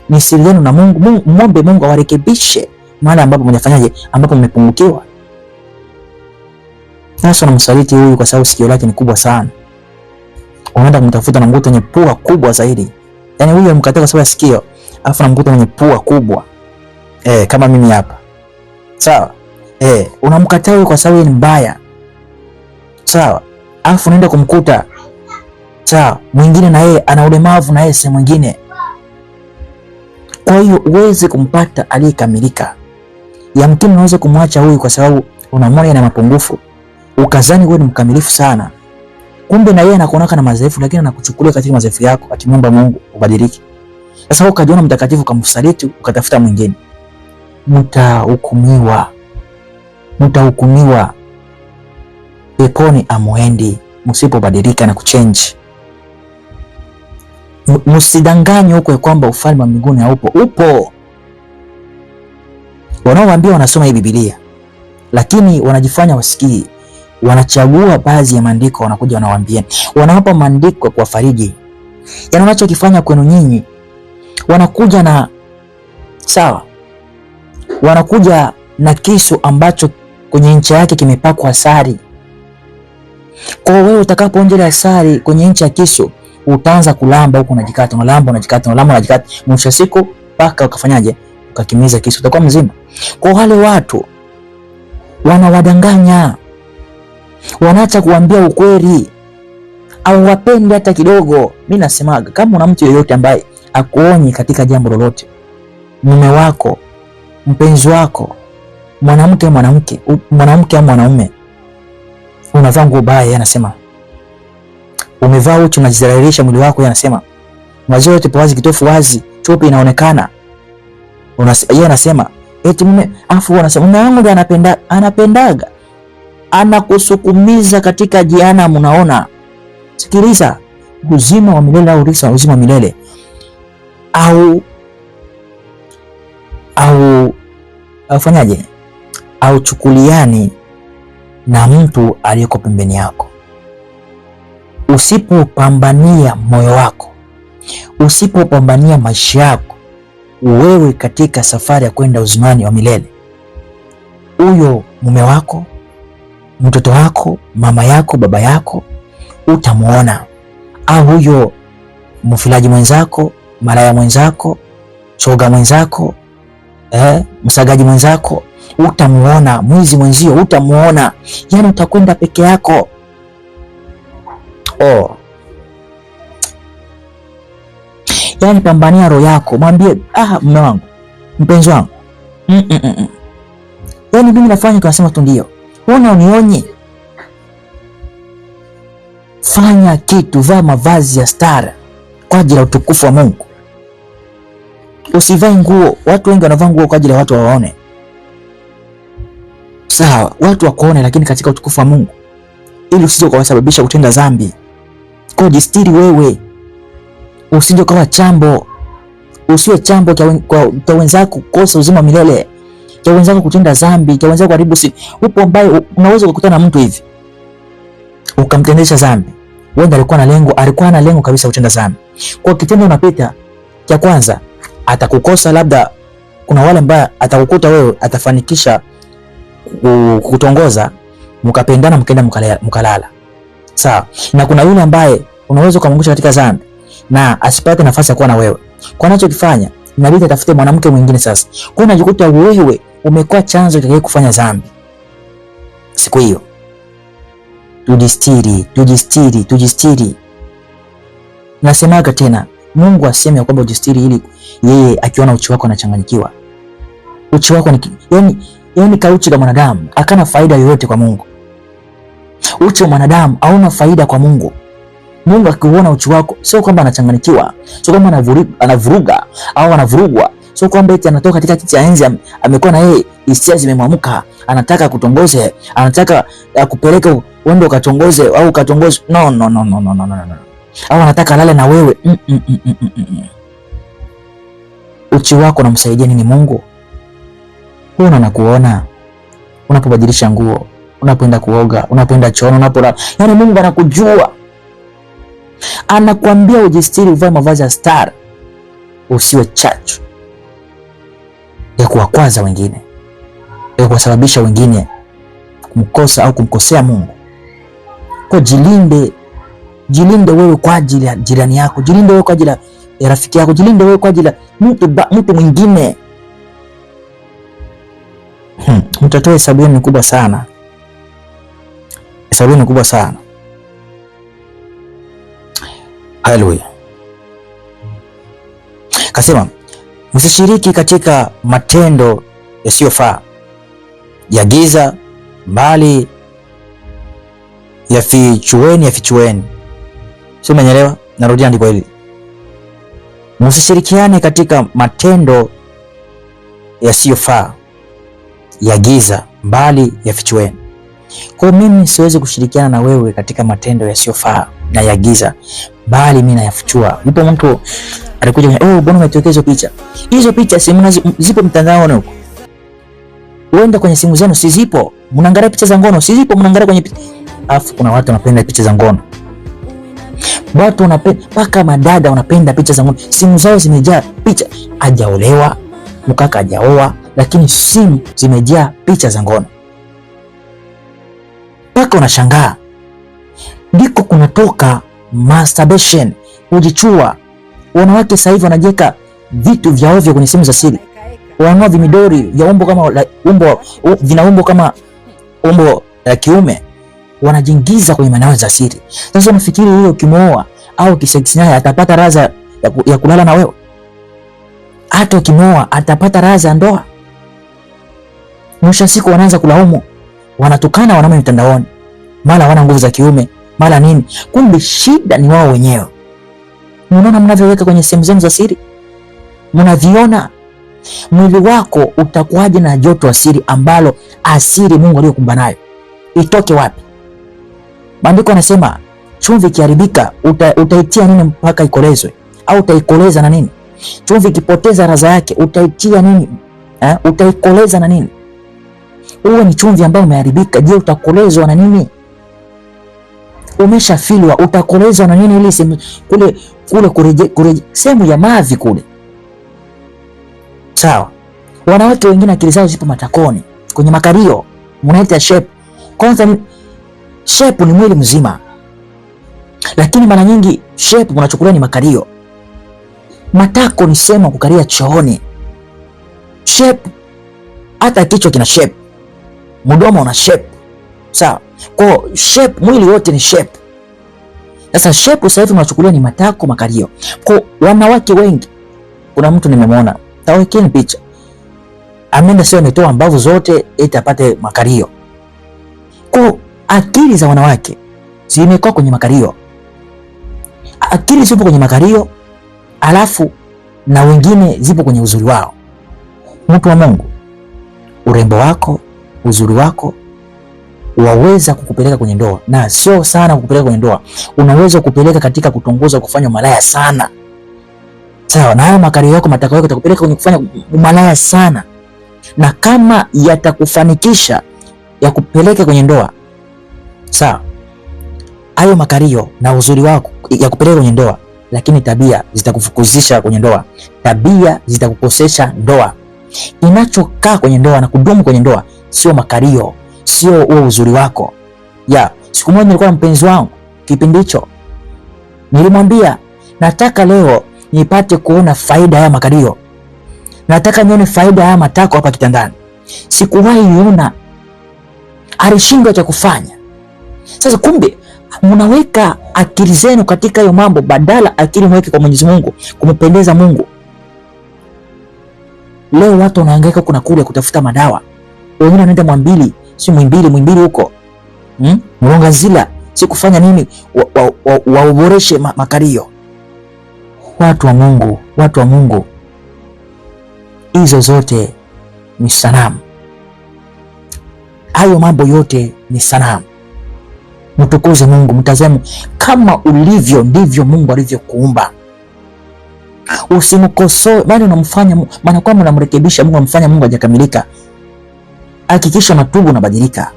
Speaker 1: Ni siri yenu na Mungu. Muombe Mungu awarekebishe mahali ambapo mnafanyaje, ambapo mmepungukiwa. Sasa unamsaliti huyu kwa sababu sikio lake ni kubwa sana. Unaenda kumtafuta na mkuta mwenye pua kubwa zaidi. Yaani huyu amkataa kwa sababu ya sikio, afu na mkuta mwenye pua kubwa. Kama mimi hapa. Sawa? Unamkataa huyu kwa sababu ni mbaya. Sawa? Afu unaenda kumkuta, sawa, mwingine na yeye ana ulemavu na yeye si mwingine. Kwa hiyo uweze kumpata aliyekamilika. Yamkini unaweza kumwacha huyu kwa sababu unamwona ana mapungufu, ukazani wewe ni mkamilifu sana. Kumbe na yeye anakuonaka na madhaifu, lakini anakuchukulia katika madhaifu yako, atimwomba Mungu ubadilike. Sasa ukajiona mtakatifu ukamsaliti, ukatafuta mwingine. Mtahukumiwa. Peponi amuendi msipobadilika na kuchange. Msidanganywe huko kwamba ufalme wa mbinguni haupo. Upo. Wanaowaambia wanasoma hii Biblia, lakini wanajifanya wasikii. Wanachagua baadhi ya maandiko, wanakuja wanawaambia, wanawapa maandiko kwa fariji. Yaani wanachokifanya kwenu nyinyi, wanakuja na wanakuja na kisu ambacho kwenye ncha yake kimepakwa asali. Kwa wewe utakapoonjelea asali kwenye ncha ya kisu, utaanza kulamba huko, unajikata, unajikata. Mwisho siku paka ukafanyaje? Ukakimiza kisu, utakuwa mzima. Kwa wale watu wanawadanganya, wanaacha kuambia ukweli. au wapende hata kidogo. Mimi nasemaga kama una mtu yoyote ambaye akuonyi katika jambo lolote, mume wako, mpenzi wako, mwanamke au mwanaume, unavaa nguo baya, yeye anasema umevaa uchi, unajidhalilisha mwili wako, yeye anasema maziwa yote wazi, kitofu wazi, chupi inaonekana, yeye anasema eti mume, afu anasema mume wangu ndiye anapendaga, anakusukumiza katika jehanamu. Unaona, sikiliza, uzima wa milele au risa uzima wa milele au fanyaje, au chukuliani na mtu aliyeko pembeni yako. Usipopambania moyo wako, usipopambania maisha yako wewe katika safari ya kwenda uzimani wa milele, huyo mume wako, mtoto wako, mama yako, baba yako utamuona, au huyo mfilaji mwenzako, malaya mwenzako, shoga mwenzako, msagaji mwenzako utamuona, mwizi mwenzio utamuona, yani utakwenda peke yako. Yani pambania roho yako, mwambie mume wangu, mpenzi wangu, yani mimi nafanya kwa sema tu ndio, ona unionye, fanya kitu, vaa mavazi ya stara kwa ajili ya utukufu wa Mungu. Usivae nguo, watu wengi wanavaa nguo kwa ajili ya watu waone. Sawa, watu wakuone, lakini katika utukufu wa Mungu, ili usije ukawasababisha kutenda dhambi. Kwa jistiri wewe, usije kawa chambo, usiwe chambo kwa wenzako kukosa uzima milele, kwa wenzako kutenda dhambi, kwa wenzako karibu. Upo ambaye unaweza kukutana na mtu hivi ukamtendesha dhambi, wewe alikuwa na lengo kabisa kutenda dhambi. Kwa kitendo unapita, cha kwanza atakukosa, labda kuna wale ambao atakukuta wewe, atafanikisha kutongoza, mkapendana, mkaenda mkalala. Sawa, na kuna yule ambaye unaweza kumangusha katika dhambi na asipate nafasi ya kuwa na wewe. Kwa anachokifanya inabidi atafute mwanamke mwingine. Sasa kwa unajikuta wewe umekuwa chanzo cha kufanya dhambi. Siku hiyo tujistiri. Nasemaga tena, Mungu aseme ya kwamba ujistiri, ili yeye akiona uchi wako anachanganyikiwa. Uchi wako ni yani kauchi la mwanadamu akana faida yoyote kwa Mungu. Uchi wa mwanadamu hauna faida kwa Mungu. Mungu akiuona uchi wako, sio kwamba anachanganyikiwa, sio kwamba anavuruga au anavurugwa, sio kwamba eti anatoka katika kiti cha enzi amekuwa na yeye hisia zimemwamka, anataka kutongoze, anataka akupeleke uende ukatongoze au ukatongoze. No. Au anataka lale na wewe. Uchi wako unamsaidia nini Mungu? Huona na kuona unapobadilisha nguo, unapoenda kuoga, unapoenda chooni, unapolala. Yaani Mungu anakujua. Anakuambia ujistiri, uvae mavazi ya star, usiwe chachu ya kuwakwaza wengine, ya kuwasababisha wengine kumkosa au kumkosea Mungu. Kwa jilinde wewe kwa ajili ya jirani yako, jilinde wewe kwa ajili ya rafiki yako, jilinde wewe kwa ajili ya mtu mwingine. Mtatoa hesabu yenu kubwa sana. Hesabu yenu kubwa sana. Haleluya. Kasema msishiriki katika matendo yasiyofaa ya giza, bali yafichueni. Sio, umeelewa? Narudia andiko hili. Msishirikiane katika matendo yasiyofaa ya giza, bali yafichueni. Kwa mimi siwezi kushirikiana na wewe katika matendo yasiyofaa na ya giza, bali mimi nayafichua. Yupo mtu alikuja, bwana umetokea hizo picha. Hizo picha zipo mtandaoni huko. Uenda kwenye simu zenu si zipo? Mnaangalia picha za ngono, si zipo? Mnaangalia kwenye picha. Afu kuna watu wanapenda picha za ngono. Watu wanapenda, paka madada wanapenda picha za ngono. Simu zao zimejaa picha. Hajaolewa, mkaka hajaoa, lakini simu zimejaa picha za ngono. Paka unashangaa. Ndiko kunatoka masturbation, kujichua. Wanawake sasa hivi wanajiweka vitu vya ovyo kwenye simu za siri. Wanao vimidori vya umbo kama vina umbo kama umbo la kiume. wanajiingiza kwenye maneno za siri. Sasa unafikiri wewe ukimooa au kiseksi naye atapata raza ya kulala na wewe? Hata ukimooa atapata raza ya ndoa? Mwisho siku wanaanza kulaumu, wanatukana wanaume mitandaoni, mara wana nguvu za kiume, mara nini. Kumbe shida ni wao wenyewe. Unaona mnavyoweka kwenye sehemu zenu za siri? Mnaviona? Mwili wako utakuwaje na joto asiri ambalo asiri Mungu aliyokumba nayo? Itoke wapi? Maandiko yanasema chumvi ikiharibika utaitia nini mpaka ikolezwe? Au utaikoleza na nini? Chumvi ikipoteza ladha yake utaitia nini? Utaikoleza na nini? Uwe ni chumvi ambayo umeharibika, je, utakolezwa na nini? Umeshafilwa, utakolezwa na nini? Ili kule sehemu ya mavi kule. Sawa. Wanawake wengine akili zao zipo matakoni, kwenye makario, mnaita shape. Kwanza shape ni mwili mzima. Lakini mara nyingi shape unachukulia ni makario. Matako ni sehemu ya kukaria chooni. Shape, hata kichwa kina shape. Mdomo una shape. Sawa. Kwa shape, mwili wote ni shape. Sasa shape sasa hivi unachukulia ni matako, makario. Kwa wanawake wengi, kuna mtu nimemwona, tawekeni picha, ameenda sio ametoa mbavu zote eti apate makario. Kwa akili za wanawake zimekuwa kwenye makario. Akili zipo kwenye makario, alafu na wengine zipo kwenye uzuri wao. Mtu wa Mungu, urembo wako, uzuri wako waweza kukupeleka kwenye ndoa, na sio sana kukupeleka kwenye ndoa. Unaweza kupeleka katika kutongoza, kufanya malaya sana. Sawa, na hayo makario yako, matako yako yatakupeleka kwenye kufanya malaya sana. Na kama yatakufanikisha ya kupeleka kwenye ndoa, sawa, hayo makario na uzuri wako ya kupeleka kwenye ndoa, lakini tabia zitakufukuzisha kwenye ndoa. Tabia zitakukosesha ndoa. Inachokaa kwenye ndoa na kudumu kwenye ndoa sio makario, sio huo uzuri wako. Siku moja nilikuwa na mpenzi wangu, kipindi hicho nilimwambia nataka leo nipate kuona faida ya makario. Nataka nione faida ya matako hapa kitandani. Sikuwahi niona. Alishindwa cha kufanya. Sasa kumbe mnaweka akili zenu katika hiyo mambo badala akili mweke kwa Mwenyezi Mungu, kumpendeza Mungu. Leo watu wanahangaika kuna kule kutafuta madawa. Wengine wanaenda Mwimbili huko. Mlongazila, si kufanya nini waoboreshe makario. Watu wa Mungu, hizo zote ni sanamu. Hayo mambo yote ni sanamu. Mtukuze Mungu, mtazame kama ulivyo ndivyo Mungu alivyokuumba. Usimkosoe, bali unamfanya, maana kwamba unamrekebisha Mungu, amfanya Mungu hajakamilika. Hakikisha unatubu, unabadilika.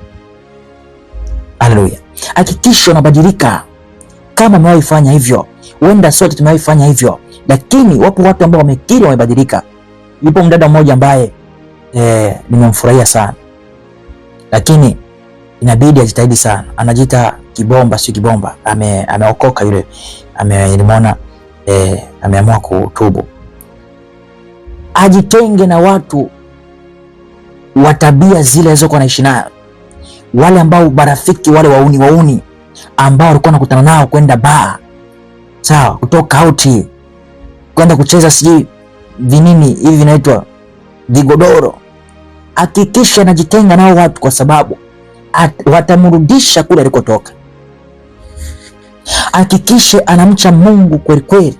Speaker 1: Haleluya. Hakikisha unabadilika. Kama umewahi fanya hivyo, huenda sote tumewahi fanya hivyo, lakini wapo watu ambao wamekiri wamebadilika. Yupo mdada mmoja ambaye nimemfurahia sana, lakini inabidi ajitahidi sana. Anajiita Kibomba, sio Kibomba. Ameokoka yule. Nimeona ameamua kutubu. Ajitenge na watu wa tabia zile alizokuwa anaishi nayo. Wale ambao marafiki wale wauni ambao walikuwa nakutana nao kwenda bar. Sawa, kutoka out, kwenda kucheza siji vinini hivi vinaitwa vigodoro. Hakikisha anajitenga nao watu, kwa sababu watamrudisha kule alikotoka. Hakikisha anamcha Mungu kweli kweli.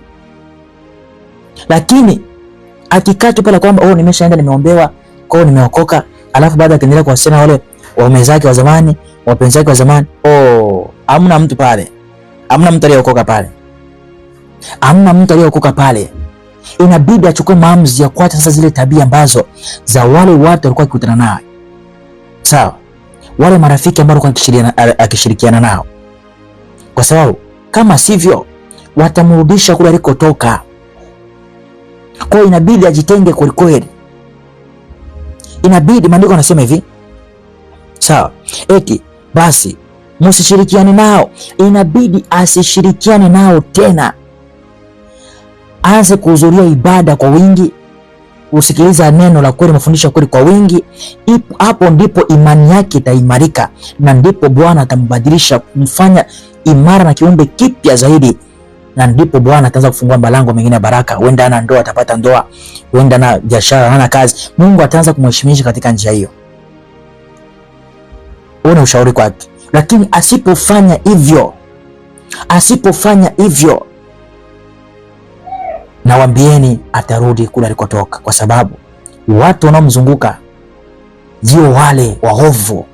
Speaker 1: Lakini akikaa tu pale kwamba nimeshaenda nimeombewa, kwao nimeokoka, alafu baada akaendelea kuwasiliana wale waume zake wa zamani, wapenzi wake wa zamani, hamna mtu pale. Hamna mtu aliyeokoka pale. Hamna mtu aliyeokoka pale. Inabidi achukue maamuzi ya kuacha sasa zile tabia ambazo za wale watu walikuwa wakikutana nao. Sawa? Wale marafiki ambao walikuwa akishirikiana nao. Kwa sababu kama sivyo watamrudisha kule alikotoka. Kwa hiyo inabidi ajitenge kweli kweli. Inabidi, maandiko yanasema hivi. Sawa? Eti basi msishirikiane nao. Inabidi asishirikiane nao tena. Aanze kuhudhuria ibada kwa wingi. kusikiliza neno la kweli, mafundisho ya kweli kwa wingi, hapo ndipo imani yake itaimarika, na ndipo Bwana atambadilisha kumfanya imara na kiumbe kipya zaidi, na ndipo Bwana ataanza kufungua malango mengine ya baraka. Huenda ana ndoa, atapata ndoa. Huenda na biashara, hana kazi, Mungu ataanza kumheshimisha katika njia hiyo. Una ushauri kwake. Lakini asipofanya hivyo, nawaambieni atarudi kule alikotoka, kwa sababu watu wanaomzunguka ndio wale waovu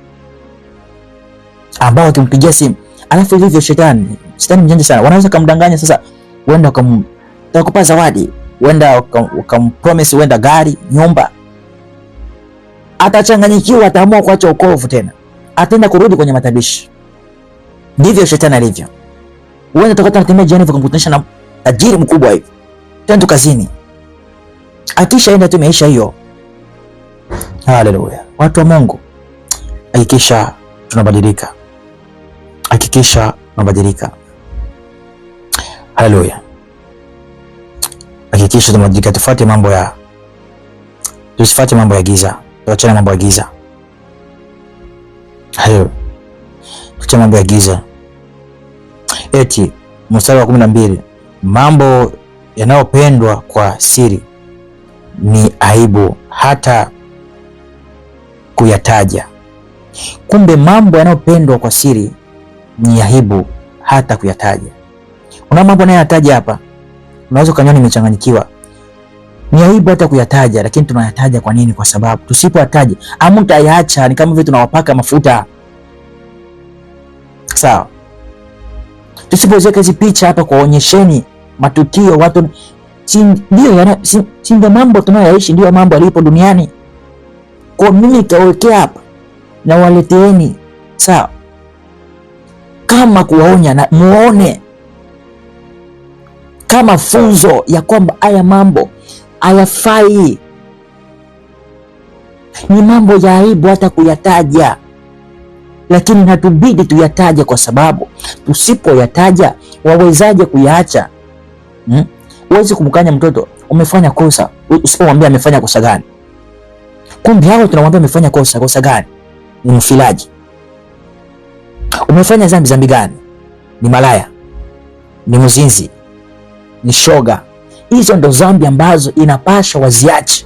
Speaker 1: ambao wakimpigia simu. Alafu hivyo shetani mjanja sana, wanaweza kumdanganya. Sasa wenda wakakupa zawadi, wenda wakampromise, wenda gari, nyumba, atachanganyikiwa, ataamua kuacha wokovu tena, ataenda kurudi kwenye matabishi. Ndivyo shetani alivyo. Wenda utakata natembea jiani, ukamkutanisha na tajiri mkubwa hivi, twende kazini, akishaenda tu maisha hiyo. Haleluya! Watu wa Mungu, hakikisha tunabadilika, Haleluya! Hakikisha tunabadilika, tusifuate mambo ya giza, tuachane mambo ya giza. Hayo tuache mambo ya giza. Eti mstari wa 12, mambo yanayopendwa kwa siri ni aibu hata kuyataja. Kumbe mambo yanayopendwa kwa siri ni aibu hata kuyataja. Una mambo nayataja hapa, unaweza kanyoni nimechanganyikiwa. Ni aibu hata kuyataja, lakini tunayataja kwa nini? Kwa sababu tusipoyataja hamtayaacha. Ni kama vile tunawapaka mafuta. Sawa? Tusipoweka hizi picha hapa kuonyesheni matukio watu, ndio mambo tunayoishi, ndio mambo yalipo duniani. Kwa mimi kawekea hapa na waleteeni, sawa, kama kuwaonya na muone kama funzo ya kwamba haya mambo hayafai, ni mambo ya aibu hata kuyataja, lakini natubidi tuyataje, kwa sababu tusipoyataja wawezaje kuyaacha? Huwezi kumkanya mtoto umefanya kosa usipomwambia amefanya kosa gani. Kumbe hao tunamwambia amefanya kosa gani? Ni mfilaji. Umefanya dhambi gani? Ni malaya, ni mzinzi, ni shoga. Hizo ndo dhambi ambazo inapaswa waziache.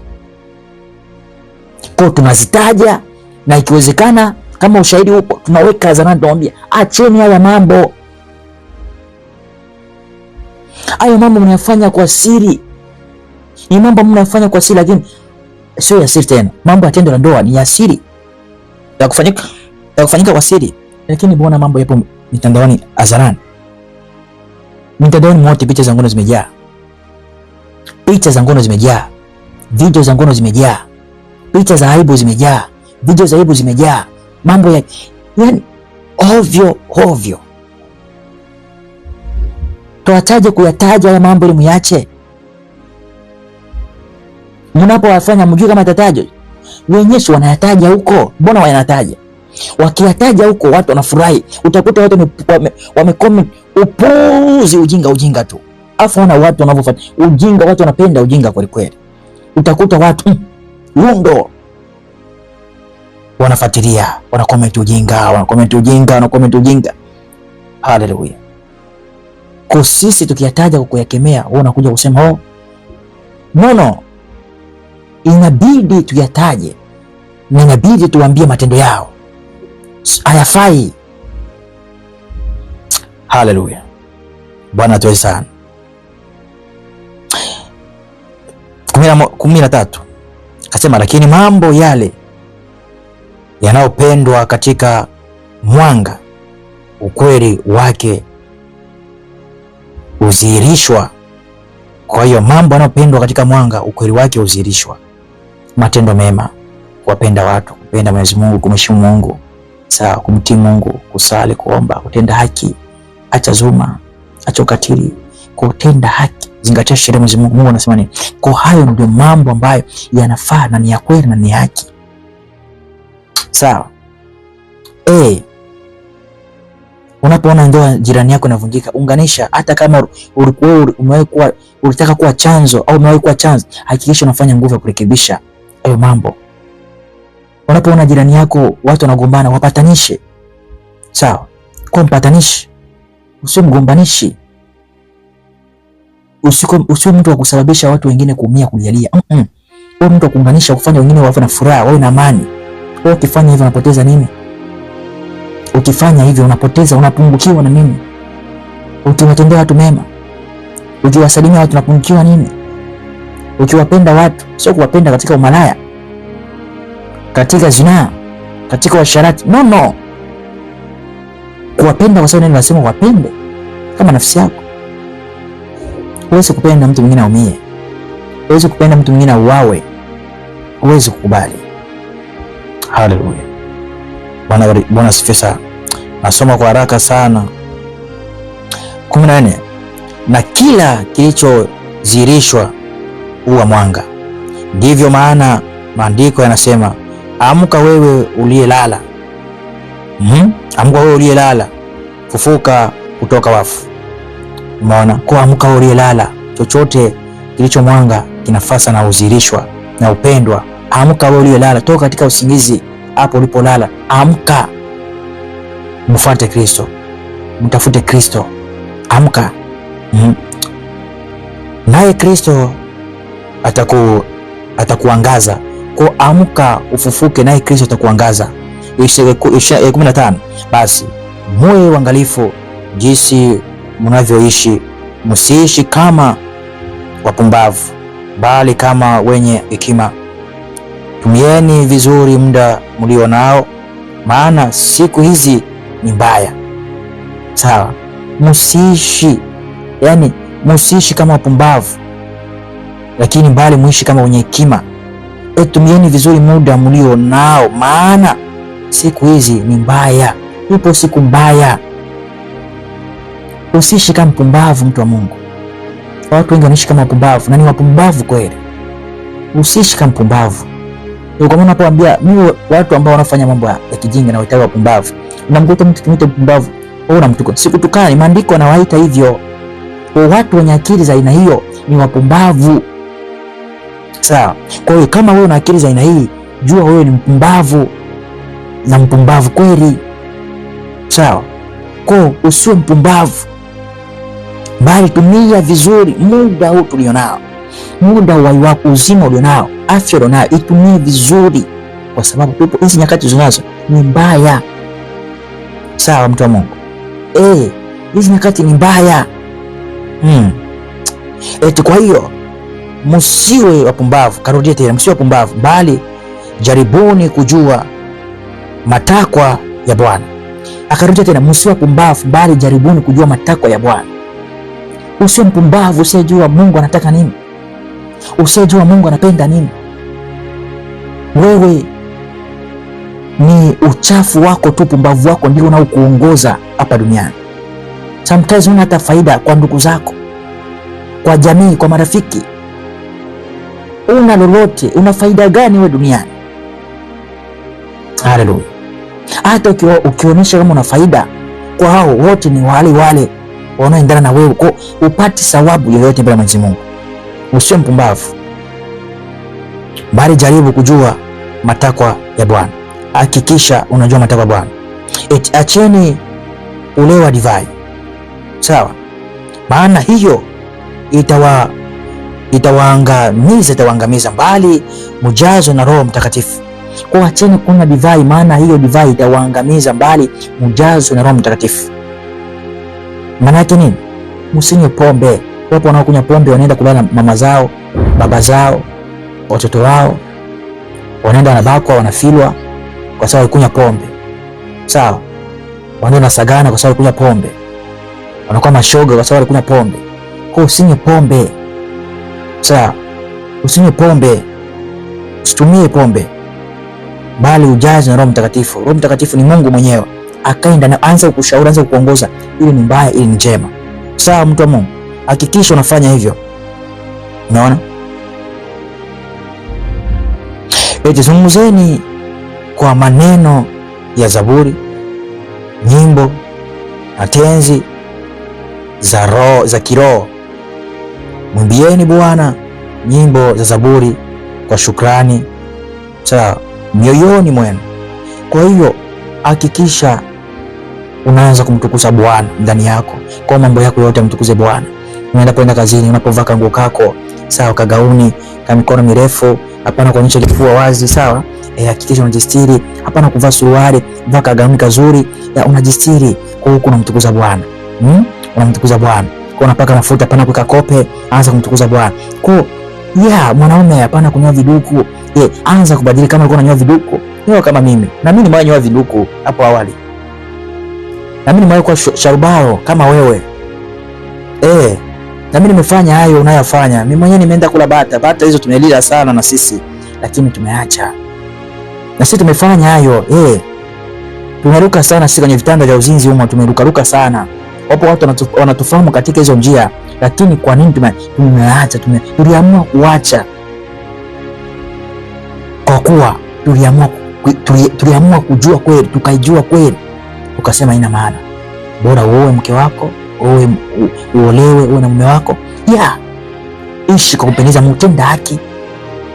Speaker 1: Kwa tunazitaja, na ikiwezekana kama ushahidi upo tunaweka hadharani, tunamwambia acheni haya mambo. Hayo mambo mnayofanya kwa siri, ni mambo mnayofanya kwa siri, lakini sio ya siri tena. Mambo ya tendo la ndoa ni ya siri, ya kufanyika kwa siri, lakini mbona mambo yapo mitandaoni hadharani? Mitandaoni mote picha za ngono zimejaa, video za ngono zimejaa, picha za aibu zimejaa, video za aibu zimejaa, mambo ya yani ovyo. Tuataje kuyataja haya mambo ili muyache? Mnapowafanya mjue kama tatajo wenyewe wanayataja huko. Mbona wanayataja? Wakiyataja huko watu wanafurahi. Utakuta watu wamecomment upuzi, ujinga tu. Afu wana watu wanavyofanya ujinga, watu wanapenda ujinga kweli kweli. Utakuta watu lundo wanafuatilia, wanacomment ujinga. Haleluya! Kwa sisi tukiyataja kwa kuyakemea, wao wanakuja kusema no, inabidi tuyataje, na inabidi tuambie matendo yao hayafai. Haleluya! Bwana atuwe sana. 13 akasema, lakini mambo yale yanayopendwa katika mwanga, ukweli wake udhihirishwa. Kwa hiyo mambo yanayopendwa katika mwanga, ukweli wake udhihirishwa: matendo mema, kuwapenda watu, kupenda Mwenyezi Mungu, kumheshimu Mungu, sawa, kumtii Mungu, kusali, kuomba, kutenda haki, acha dhuluma, acha ukatili, kutenda haki, zingatia sheria Mwenyezi Mungu. Mungu anasema nini? Kwa hayo ndio mambo ambayo yanafaa na ni ya kweli na ni haki, Unapoona ndoa jirani yako inavunjika, unganisha. Hata kama ulitaka kuwa chanzo au umewahi kuwa chanzo, hakikisha unafanya nguvu ya kurekebisha hayo mambo. Unapoona jirani yako watu wanagombana, wapatanishe. Sawa? Kwa mpatanishi, usio mgombanishi. Usio mtu wa kusababisha watu wengine kuumia, kulialia. Wewe mtu wa kuunganisha, kufanya wengine wawe na furaha, wawe na amani. Wewe ukifanya hivyo unapoteza nini? Ukifanya hivyo unapoteza, unapungukiwa na nini? Ukiwatendea watu mema, ukiwasalimia watu, unapungukiwa nini? Ukiwapenda watu, sio kuwapenda katika umalaya, katika zinaa, katika washarati. No. Kuwapenda kwa sababu neno nasema wapende kama nafsi yako. Huwezi kupenda mtu mwingine aumie. Huwezi kupenda mtu mwingine auawe. Huwezi kukubali. Haleluya. Bwana asifiwe sana. Nasoma kwa haraka sana. 14. Na kila kilichodhihirishwa huwa mwanga. Ndivyo maana maandiko yanasema, amka wewe uliyelala. Amka wewe uliyelala, fufuka kutoka wafu. Umeona? Kwa amka wewe uliyelala, chochote kilicho mwanga kinafasa na udhihirishwa na upendwa. Amka wewe uliyelala, toka katika usingizi hapo ulipolala. Amka. Mfuate Kristo. Mtafute Kristo. Amka. Naye Kristo atakuangaza. Kwa amka ufufuke, naye Kristo atakuangaza. 15. Basi muwe waangalifu jinsi mnavyoishi, msiishi kama wapumbavu, bali kama wenye hekima. Tumieni vizuri muda mlio nao, maana siku hizi ni mbaya. Sawa? Msiishi kama wapumbavu, lakini bali muishi kama wenye hekima. Tumieni vizuri muda mlio nao, maana siku hizi ni mbaya. Ipo siku mbaya. Usiishi kama mpumbavu, mtu wa Mungu. Watu wengi wanaishi kama wapumbavu na ni wapumbavu kweli. Usiishi kama mpumbavu. Ndio kwa maana napoambia mimi watu ambao wanafanya mambo ya kijinga na waitawa wapumbavu. Unamkuta mtu kimwita mpumbavu, au unamtuka. Sikutukani, maandiko yanawaita hivyo. Kwa watu wenye akili za aina hiyo ni wapumbavu. Sawa? Kwa hiyo kama wewe una akili za aina hii, jua wewe ni mpumbavu, na mpumbavu kweli. Sawa? Kwa usiwe mpumbavu, bali tumia vizuri muda huu tulionao, muda wako, uzima ulionao, afya ulionao, itumie vizuri, kwa sababu tupo hizi nyakati zinazo ni mbaya. Sawa, mtu wa Mungu? Hizi nyakati ni mbaya. Kwa hiyo msiwe wapumbavu. Karudia tena, msiwe wapumbavu, bali jaribuni kujua matakwa ya Bwana. Akarudia tena, msiwe wapumbavu, bali jaribuni kujua matakwa ya Bwana. Usiwe mpumbavu usijua Mungu anataka nini, usijua Mungu anapenda nini. Wewe ni uchafu wako tu, pumbavu wako ndio unaokuongoza hapa duniani. Sometimes una hata faida kwa ndugu zako, kwa jamii, kwa marafiki. Una lolote, una faida gani wewe duniani? Haleluya. Hata ukionyesha kama una faida kwa hao wote, ni wale wanaoendana na wewe, kwa upati sawabu yoyote mbele ya Mwenyezi Mungu. Usiwe mpumbavu, bali jaribu kujua matakwa ya Bwana. Hakikisha unajua matakwa ya Bwana. Acheni ulewa divai. Sawa? Maana hiyo itawaangamiza, bali mjazwe na Roho Mtakatifu. Kwa acheni kunywa divai, maana hiyo divai itawaangamiza, bali mjazwe na Roho Mtakatifu. Maana yake nini? Msinywe pombe. Wapo wanaokunywa pombe wanaenda kulala mama zao, baba zao, watoto wao, wanaenda wanabakwa, wanafilwa kwa sababu kunywa pombe. Sawa? Wanaenda sagana kwa sababu kunywa pombe. Wanakuwa mashoga kwa sababu kunywa pombe. Kwa usinywe pombe. Sawa? Usinywe pombe. Usitumie pombe, bali ujaze na Roho Mtakatifu. Roho Mtakatifu ni Mungu mwenyewe. Akaenda na anza kukushauri, anza kukuongoza, ili ni mbaya, ili ni njema. Sawa, mtu wa Mungu? Hakikisha unafanya hivyo. Unaona? Zungumzeni kwa maneno ya Zaburi, nyimbo na tenzi za roho za kiroho. Mwimbieni Bwana nyimbo za zaburi kwa shukrani, sawa, mioyoni mwenu. Kwa hiyo hakikisha unaanza kumtukuza Bwana ndani yako, kwa mambo yako yote mtukuze Bwana. Unaenda kwenda kazini, unapovaa kanguo kako, sawa, kagauni ka mikono mirefu, hapana kuonyesha kifua wazi, sawa. Hakikisha unajistiri, hapana kuvaa suruali, vaa kagauni kazuri, unajistiri. Kwa hiyo unamtukuza Bwana. Unamtukuza Bwana. Kwa unapaka mafuta, hapana kuweka kope, anza kumtukuza Bwana. Kwa mwanaume hapana kunyoa viduku. Anza kubadilika. Kama ulikuwa unanyoa viduku, nyoa kama mimi. Na mimi nimewahi nyoa viduku hapo awali. Na mimi nimewahi kuwa sharubaro kama wewe. Na mimi nimefanya hayo unayofanya. Mimi mwenyewe nimeenda kula bata. Bata hizo tumelila sana na sisi, lakini tumeacha. Na sisi tumefanya hayo. Tumeruka sana sisi kwenye vitanda vya uzinzi humo, tumeruka sana. Wapo watu wanatufahamu katika hizo njia, lakini kwa nini tumeacha? Tuliamua kuacha kwa kuwa tuliamua kujua kweli, tukaijua kweli, tukasema ina maana bora uoe mke wako, uolewe, uwe na mume wako. Ishi kwa kupendeza Mungu, tenda haki,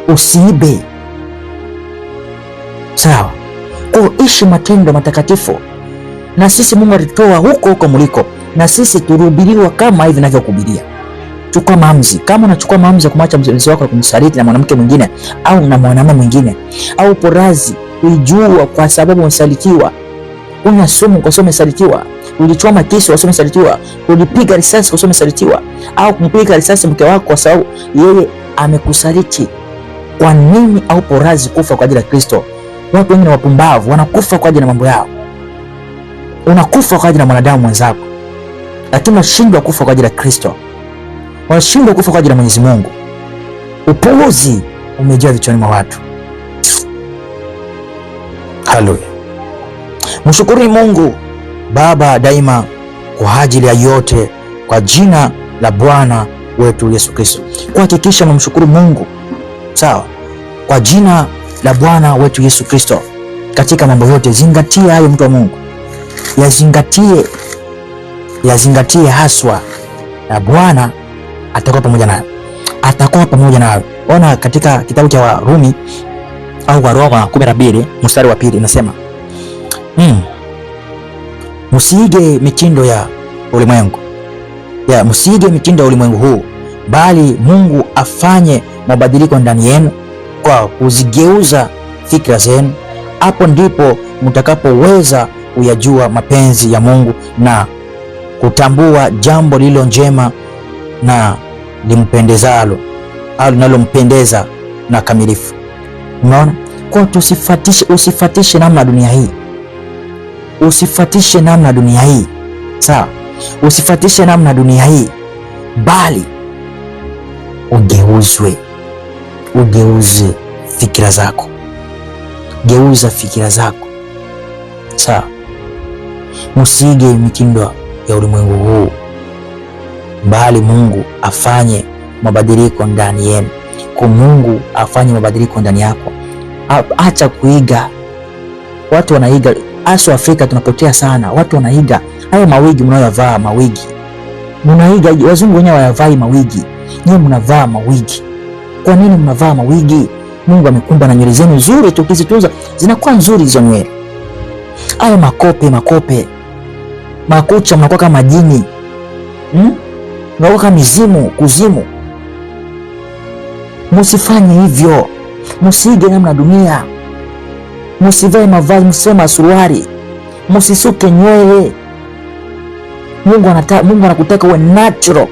Speaker 1: usiibe, sawa. Kwa ishi matendo matakatifu. Na sisi Mungu alitoa huko mliko, na sisi turubiriwa kama hivi ninavyokuhubiria. Chukua maamuzi. Kama unachukua maamuzi ya kumwacha mzee wako kumsaliti na mwanamke mwingine au na mwanamume mwingine, au porazi uijua kwa sababu umesalitiwa, una sumu kwa sababu umesalitiwa, ulichoma kisu kwa sababu umesalitiwa, ulipiga risasi kwa sababu umesalitiwa, au kumpiga risasi mke wako kwa sababu yeye amekusaliti. Kwa nini au porazi kufa kwa ajili ya Kristo? Watu wengine wapumbavu wanakufa kwa ajili ya mambo yao. Unakufa kwa ajili ya mwanadamu mwenzako, lakini unashindwa kufa kwa ajili ya Kristo. Unashindwa kufa kwa ajili ya Mwenyezi Mungu. Upuuzi umejaa vichwani mwa watu. Haleluya. Mshukuruni Mungu Baba daima kwa ajili ya yote, kwa jina la Bwana wetu Yesu Kristo. Kuhakikisha mnamshukuru Mungu, sawa, kwa jina la Bwana wetu Yesu Kristo katika mambo yote. Zingatia hayo, mtu wa Mungu, yazingatie haswa, na Bwana atakuwa pamoja nawe. Ona katika kitabu cha Warumi au Waroma 12 mstari wa 2 inasema, msiige mitindo ya ulimwengu. Msiige mitindo ya ulimwengu huu, bali Mungu afanye mabadiliko ndani yenu kwa kuzigeuza fikra zenu. Hapo ndipo mtakapoweza kuyajua mapenzi ya Mungu na kutambua jambo lililo njema na limpendezalo au linalompendeza na kamilifu. Unaona? Kwa usifatishe namna dunia hii. Usifatishe namna dunia hii. Sawa? Usifatishe namna dunia hii, bali ugeuze fikira zako. Geuza fikira zako. Sawa? Msiige mitindo ya ulimwengu huu, bali Mungu afanye mabadiliko ndani yenu. Kwa Mungu afanye mabadiliko ndani yako. Acha kuiga. Watu wanaiga, hasa Afrika tunapotea sana. Watu wanaiga hayo mawigi mnayovaa, mawigi. Mnaiga, wazungu wenyewe wayavai mawigi. Nyinyi mnavaa mawigi. Kwa nini mnavaa mawigi? Mungu amekumba na nywele zenu nzuri, tukizitunza zinakuwa nzuri hizo nywele. Hayo makope. Makucha mnakuwa kama jini. Mnakuwa kama mizimu, kuzimu. Msifanye hivyo. Msiige namna dunia. Msivae mavazi, msema suruali. Msisuke nywele. Mungu anakutaka uwe natural.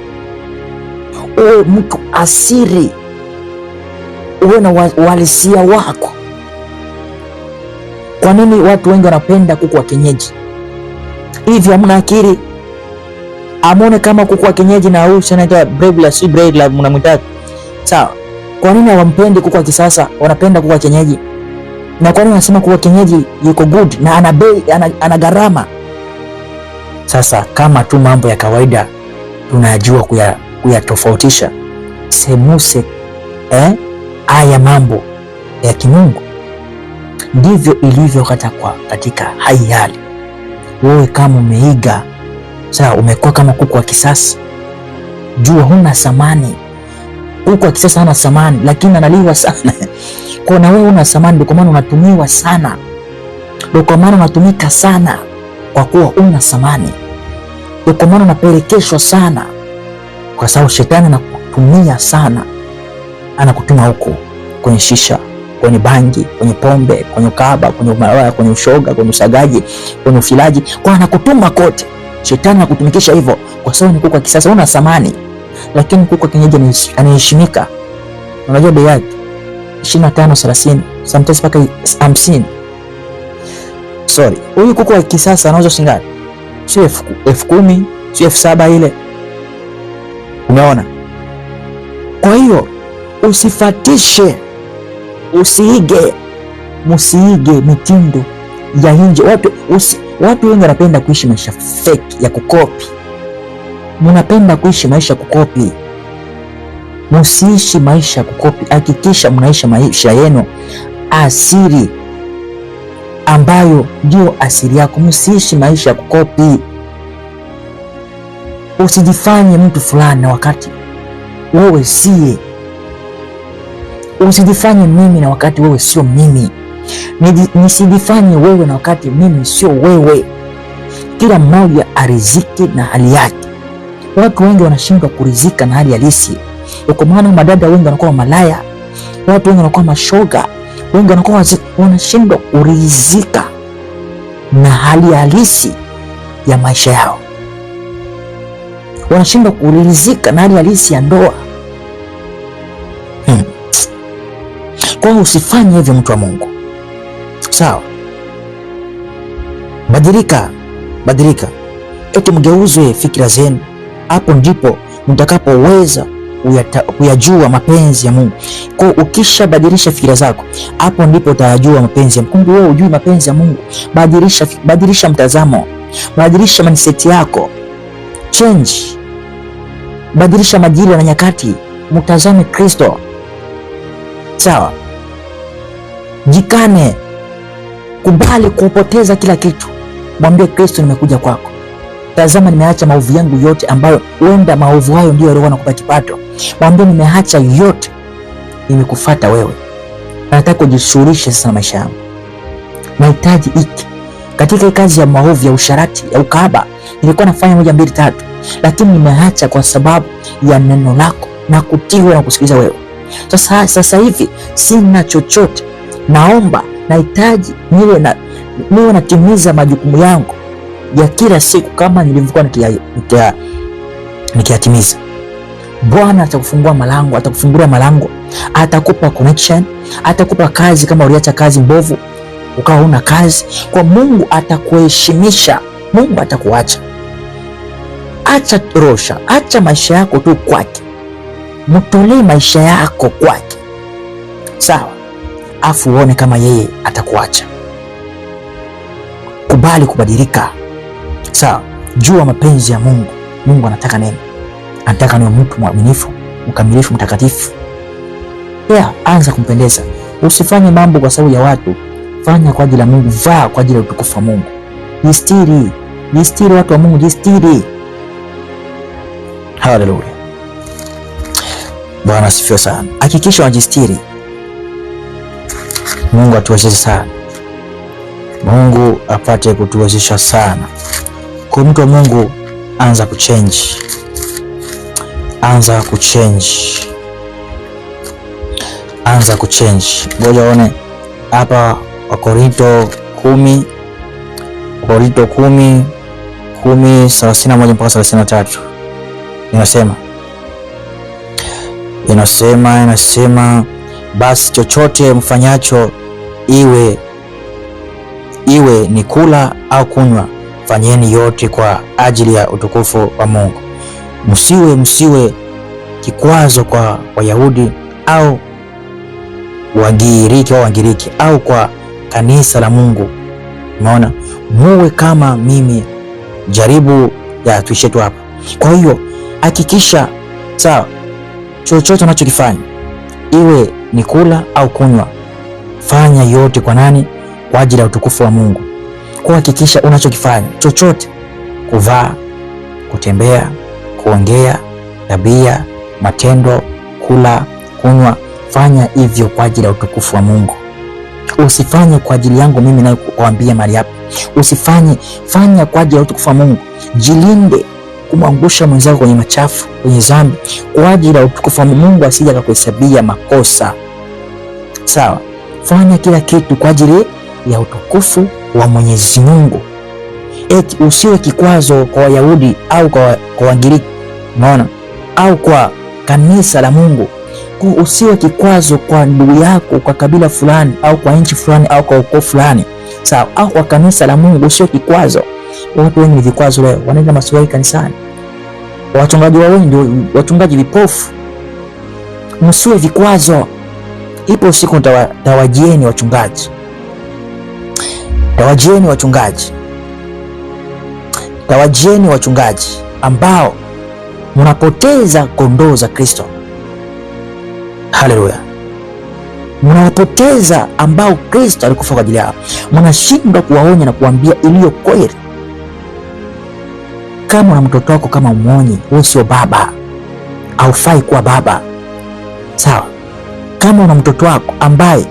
Speaker 1: Uwe mtu asiri. Uwe na uhalisia wako. Kwa nini watu wengi wanapenda kuku wa kienyeji? Hivi hamna akili? Amone kama kuku wa kienyeji na huyu anaitwa Bredla mnamwita. Sawa. Kwa nini hawampendi kuku wa kisasa? Wanapenda kuku wa kienyeji. Na kwa nini wanasema kuku wa kienyeji yuko good na ana bei, ana gharama? Sasa kama tu mambo ya kawaida tunajua kuyatofautisha, semuse haya mambo ya kimungu. Ndivyo ilivyo katika hali. Wewe kama umeiga Sawa, umekuwa kama kuku wa kisasa. Jua huna thamani. Kuku wa kisasa hana thamani, lakini analiwa sana. Kwa na wewe una thamani, ndio kwa maana unatumiwa sana. Ndio kwa maana unatumika sana, kwa kuwa una thamani. Ndio kwa maana unapelekeshwa sana, kwa sababu shetani anakutumia sana. Anakutuma huko kwenye shisha, kwenye bangi, kwenye pombe, kwenye ukahaba, kwenye umalaya, kwenye ushoga, kwenye usagaji, kwenye ufilaji. Kwa anakutuma kote. Shetani anakutumikisha hivyo kwa sababu ni kuku wa kisasa, una thamani. Lakini kuku wa kienyeji anaheshimika. Unajua bei yake 25, 30, sometimes mpaka 50. Sorry, huyu kuku wa kisasa anauza shilingi ngapi? Sio 10,000, sio 7,000 ile. Umeona? Kwa hiyo usifatishe, musiige mitindo ya nje. Watu wengi wanapenda kuishi maisha fake ya kukopi. Mnapenda kuishi maisha kukopi. Msiishi maisha kukopi. Hakikisha mnaishi maisha yenu asili, ambayo ndio asili yako. Msiishi maisha kukopi. Usijifanye mtu fulani na wakati wewe siye. Usijifanye mimi na wakati wewe sio mimi. Nisijifanye wewe na wakati mimi sio wewe. Kila mmoja arizike na hali yake. Watu wengi wanashindwa kurizika na hali halisi. Kwa maana madada wengi wanakuwa malaya, watu wengi wanakuwa mashoga, wengi wanakuwa wanashindwa kurizika na hali halisi ya maisha yao. Wanashindwa kurizika na hali halisi ya ndoa. Kwa hiyo usifanye hivyo, mtu wa Mungu. Sawa? Badilika. Eti mgeuzwe fikira zenu. Hapo ndipo mtakapoweza kuyajua mapenzi ya Mungu. Kwa ukishabadilisha fikira zako, hapo ndipo utayajua mapenzi ya Mungu. Wewe hujui mapenzi ya Mungu, badilisha mtazamo, badilisha mindset yako, change, badilisha majira na nyakati, mtazame Kristo. Sawa? Jikane, kubali kupoteza kila kitu, mwambie Kristo, nimekuja kwako. Tazama, nimeacha maovu yangu yote, ambayo huenda maovu hayo ndio yalikuwa nakupa kipato. Mwambie nimeacha yote, nimekufuata wewe. Nataka kujishughulisha sasa na maisha yangu. Nahitaji hiki. Katika kazi ya maovu ya usharati, ya ukahaba, nilikuwa nafanya 1, 2, 3, lakini nimeacha kwa sababu ya neno lako na kutiwa na kusikiliza wewe. Sasa hivi sina chochote. Naomba, nahitaji niwe natimiza majukumu yangu ya kila siku kama nilivyokuwa nikiyatimiza. Bwana atakufungua malango, atakufungulia malango, atakupa connection, atakupa kazi kama uliacha kazi mbovu ukawa huna kazi. Kwa Mungu atakuheshimisha, Mungu atakuacha. Acha rosha, acha maisha yako tu kwake. Mtolee maisha yako kwake. Sawa? Afu uone kama yeye atakuacha. Kubali kubadilika. Sawa? Jua mapenzi ya Mungu. Mungu anataka nini? Anataka niwe mtu mwaminifu, mkamilifu, mtakatifu. Anza kumpendeza. Usifanye mambo kwa sababu ya watu. Fanya kwa ajili ya Mungu, vaa kwa ajili ya utukufu wa Mungu. Jistiri watu wa Mungu, jistiri. Haleluya. Bwana asifiwe sana. Hakikisha unajistiri. Mungu atuwezeshe sana. Mungu apate kutuwezesha sana. Kwa mtu wa Mungu, anza kuchange. Ngoja uone hapa Wakorintho 10:31 mpaka 33. Inasema basi chochote mfanyacho, iwe ni kula au kunywa, fanyeni yote kwa ajili ya utukufu wa Mungu. Msiwe kikwazo kwa Wayahudi au Wagiriki au kwa kanisa la Mungu. Umeona? Muwe kama mimi. Jaribu ya tuishe tu hapa. Kwa hiyo hakikisha, sawa, chochote unachokifanya, iwe ni kula au kunywa, fanya yote kwa nani? Kwa ajili ya utukufu wa Mungu. Kwa hakikisha unachokifanya chochote, kuvaa, kutembea, kuongea, tabia, matendo, kula, kunywa. Fanya hivyo kwa ajili ya utukufu wa Mungu. Usifanye kwa ajili yangu mimi na kuambia mali hapa. Usifanye, fanya kwa ajili ya utukufu wa Mungu. Jilinde kumwangusha mwenzako kwenye machafu, kwenye dhambi, kwa ajili ya utukufu wa Mungu, asije akakuhesabia makosa. Sawa? Fanya kila kitu kwa ajili ya utukufu wa Mwenyezi Mungu. Eti usiwe kikwazo kwa Wayahudi au kwa Wagiriki, unaona? Au kwa kanisa la Mungu. Usiwe kikwazo kwa ndugu yako, kwa kabila fulani au kwa nchi fulani au kwa ukoo fulani. Sawa? Au kwa kanisa la Mungu, usiwe kikwazo. Watu wengi ni vikwazo leo, wanaenda maswali kanisani. Wachungaji wengi ndio wachungaji vipofu. Msiwe vikwazo. Ipo siku tawajieni wachungaji. Tawajieni wachungaji. Tawajieni wachungaji ambao mnapoteza kondoo za Kristo. Haleluya. Mnawapoteza ambao Kristo alikufa kwa ajili yao. Mnashindwa kuwaonya na kuambia iliyo kweli. Kama una mtoto wako kama umuonyi, wewe sio baba. Haufai kuwa baba. Sawa? Kama una mtoto wako ambaye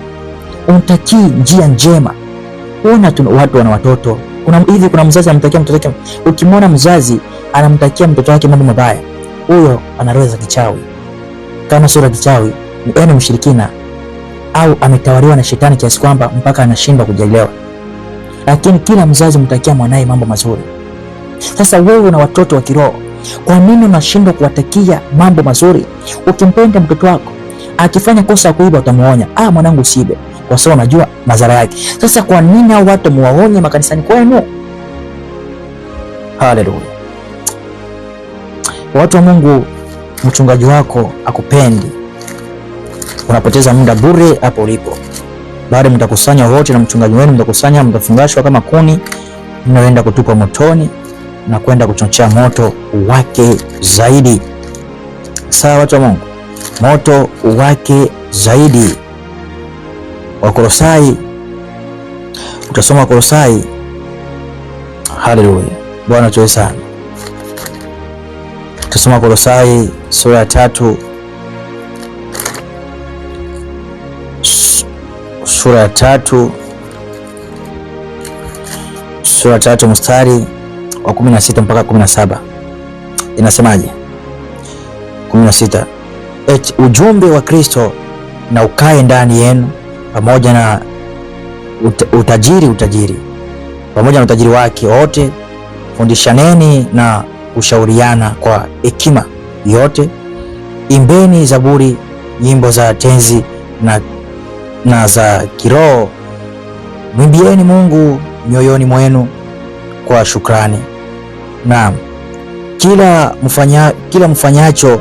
Speaker 1: unamtakii njia njema. Watu wana watoto. Kuna mzazi anamtakia mtoto wake. Ukimwona mzazi anamtakia mtoto wake mambo mabaya, huyo ana roho za kichawi. Kama sura kichawi, ni mshirikina au ametawaliwa na shetani kiasi kwamba mpaka anashindwa kujielewa. Lakini kila mzazi mtakia mwanae mambo mazuri. Sasa wewe una watoto wa kiroho, kwa nini unashindwa kuwatakia mambo mazuri? Ukimpenda mtoto wako akifanya kosa ya kuiba, utamuonya, mwanangu usiibe, kwa sababu unajua madhara yake. Sasa kwa nini hao watu muwaonye makanisani kwenu? Haleluya. Watu wa Mungu, mchungaji wako akupendi. Unapoteza muda bure hapo ulipo. Baada mtakusanya wote na mchungaji wenu, mtakusanya, mtafungashwa kama kuni, mnaenda kutupa motoni na kwenda kuchochea moto wake zaidi. Sawa watu wa Mungu, moto wake zaidi. Wakolosai, utasoma Wakolosai. Haleluya, Bwana tuwe sana. Utasoma Wakolosai sura ya 3, sura ya 3 mstari wa 16 mpaka 17. Inasemaje? 16. Eti ujumbe wa Kristo na ukae ndani yenu pamoja na utajiri pamoja na utajiri wake wote. Fundishaneni na kushauriana kwa hekima yote. Imbeni zaburi, nyimbo za tenzi na za kiroho. Mwimbieni Mungu mioyoni mwenu kwa shukrani. Naam, kila mfanyacho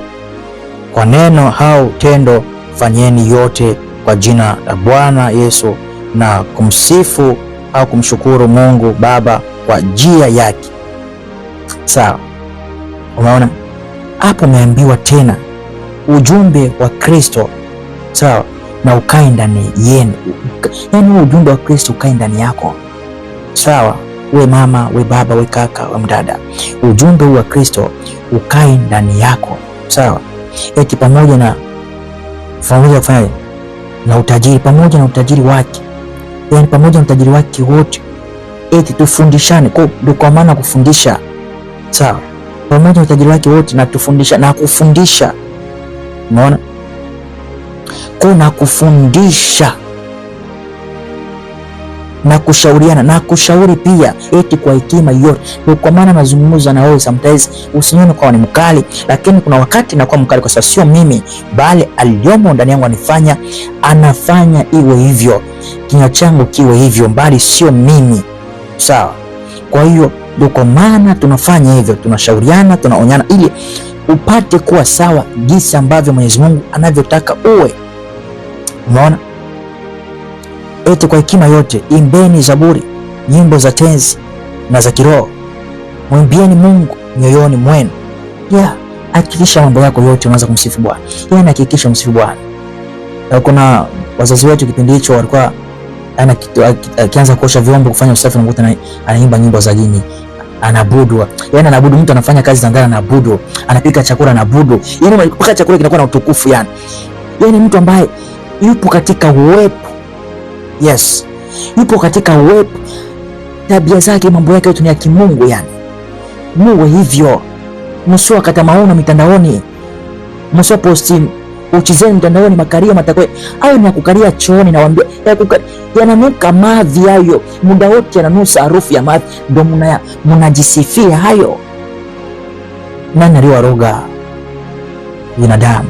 Speaker 1: kwa neno au tendo, fanyeni yote kwa jina la Bwana Yesu na kumsifu au kumshukuru Mungu Baba kwa njia yake. Sawa? Umeona? Hapo umeambiwa tena ujumbe wa Kristo, sawa, na ukae ndani yenu. Yaani ujumbe wa Kristo ukae ndani yako. Sawa? We mama, we baba, we kaka, we mdada, ujumbe wa Kristo ukae ndani yako. Sawa? Eti pamoja na kufanya na utajiri, pamoja na utajiri wake, yaani pamoja na utajiri wake wote, eti tufundishane. Kwa maana kufundisha, sawa, pamoja na utajiri wake wote na tufundisha na kufundisha. Unaona? Kuna kufundisha na kushauriana na kushauri pia, eti kwa hekima yote. Kwa maana mazungumzo na wewe sometimes usinione kwa ni mkali, lakini kuna wakati nakuwa mkali kwa sababu sio mimi, bali aliyomo ndani yangu anafanya iwe hivyo, kinywa changu kiwe hivyo, bali sio mimi. Sawa? Kwa hiyo ndio kwa maana tunafanya hivyo, tunashauriana, tunaonyana ili upate kuwa sawa jinsi ambavyo Mwenyezi Mungu anavyotaka uwe. Unaona? Eti kwa hekima yote imbeni zaburi, nyimbo za tenzi na za kiroho. Mwimbieni Mungu mioyoni mwenu. Hakikisha mambo yako yote unaanza kumsifu Bwana. Hakikisha msifu Bwana. Kuna wazazi wetu kipindi hicho walikuwa akianza kuosha vyombo, kufanya usafi, na anaimba nyimbo za dini. Anabudu. Yaani anabudu, mtu anafanya kazi za ndani anabudu, anapika chakula anabudu. Yaani mpaka chakula kinakuwa na utukufu yani. Yaani mtu ambaye yupo katika uwepo. Yes. Yupo katika uwepo. Tabia zake, mambo yake yote ni ya kimungu yani. Muwe hivyo. Msio kata maono mitandaoni. Msio posti uchizeni mtandaoni makario matakwe. Hayo ni ya kukaria chooni, nawaambia. Yananuka mavi hayo. Muda wote yananusa harufu ya mavi. Ndio mnajisifia hayo. Nani aliwaroga binadamu?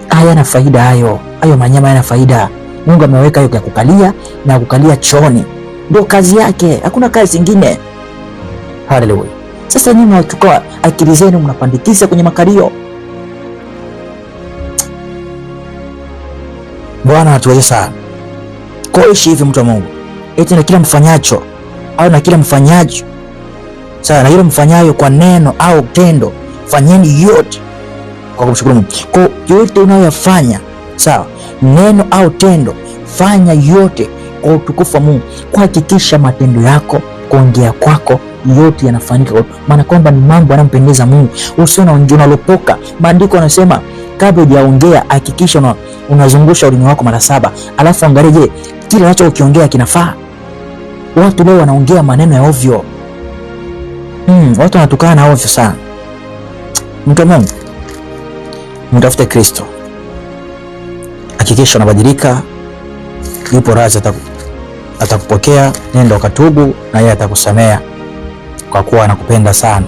Speaker 1: Hayana faida hayo. Hayo manyama yana faida. Mungu ameweka hayo ya kukalia na kukalia chooni. Ndio kazi yake. Hakuna kazi nyingine. Haleluya. Sasa nyinyi wachukua akili zenu mnapandikiza kwenye makario. Bwana atuweze sana. Kuishi hivi mtu wa Mungu. Eti na kila mfanyacho au na kila mfanyaji. Sawa, na yule mfanyayo kwa neno au tendo, fanyeni yote kwa kumshukuru Mungu. Kwa yote unayoyafanya, sawa, neno au tendo, fanya yote kwa utukufu wa Mungu. Kuhakikisha matendo yako, kuongea kwako yote yanafanyika, maana kwamba ni mambo yanayompendeza Mungu. Usio unalopoka. Maandiko yanasema kabla hujaongea hakikisha unazungusha ulimi wako mara 7, alafu angalia, je, kile unacho ukiongea kinafaa? Watu leo wanaongea maneno ya ovyo. Watu wanatukana na ovyo sana. Mtu wa Mungu, mtafute Kristo. Hakikisha unabadilika. Yupo radhi, atakupokea. Nenda ukatubu na yeye atakusamea, kwa kuwa anakupenda sana.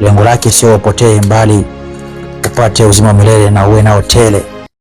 Speaker 1: Lengo lake sio upotee, mbali upate uzima wa milele na uwe nao tele.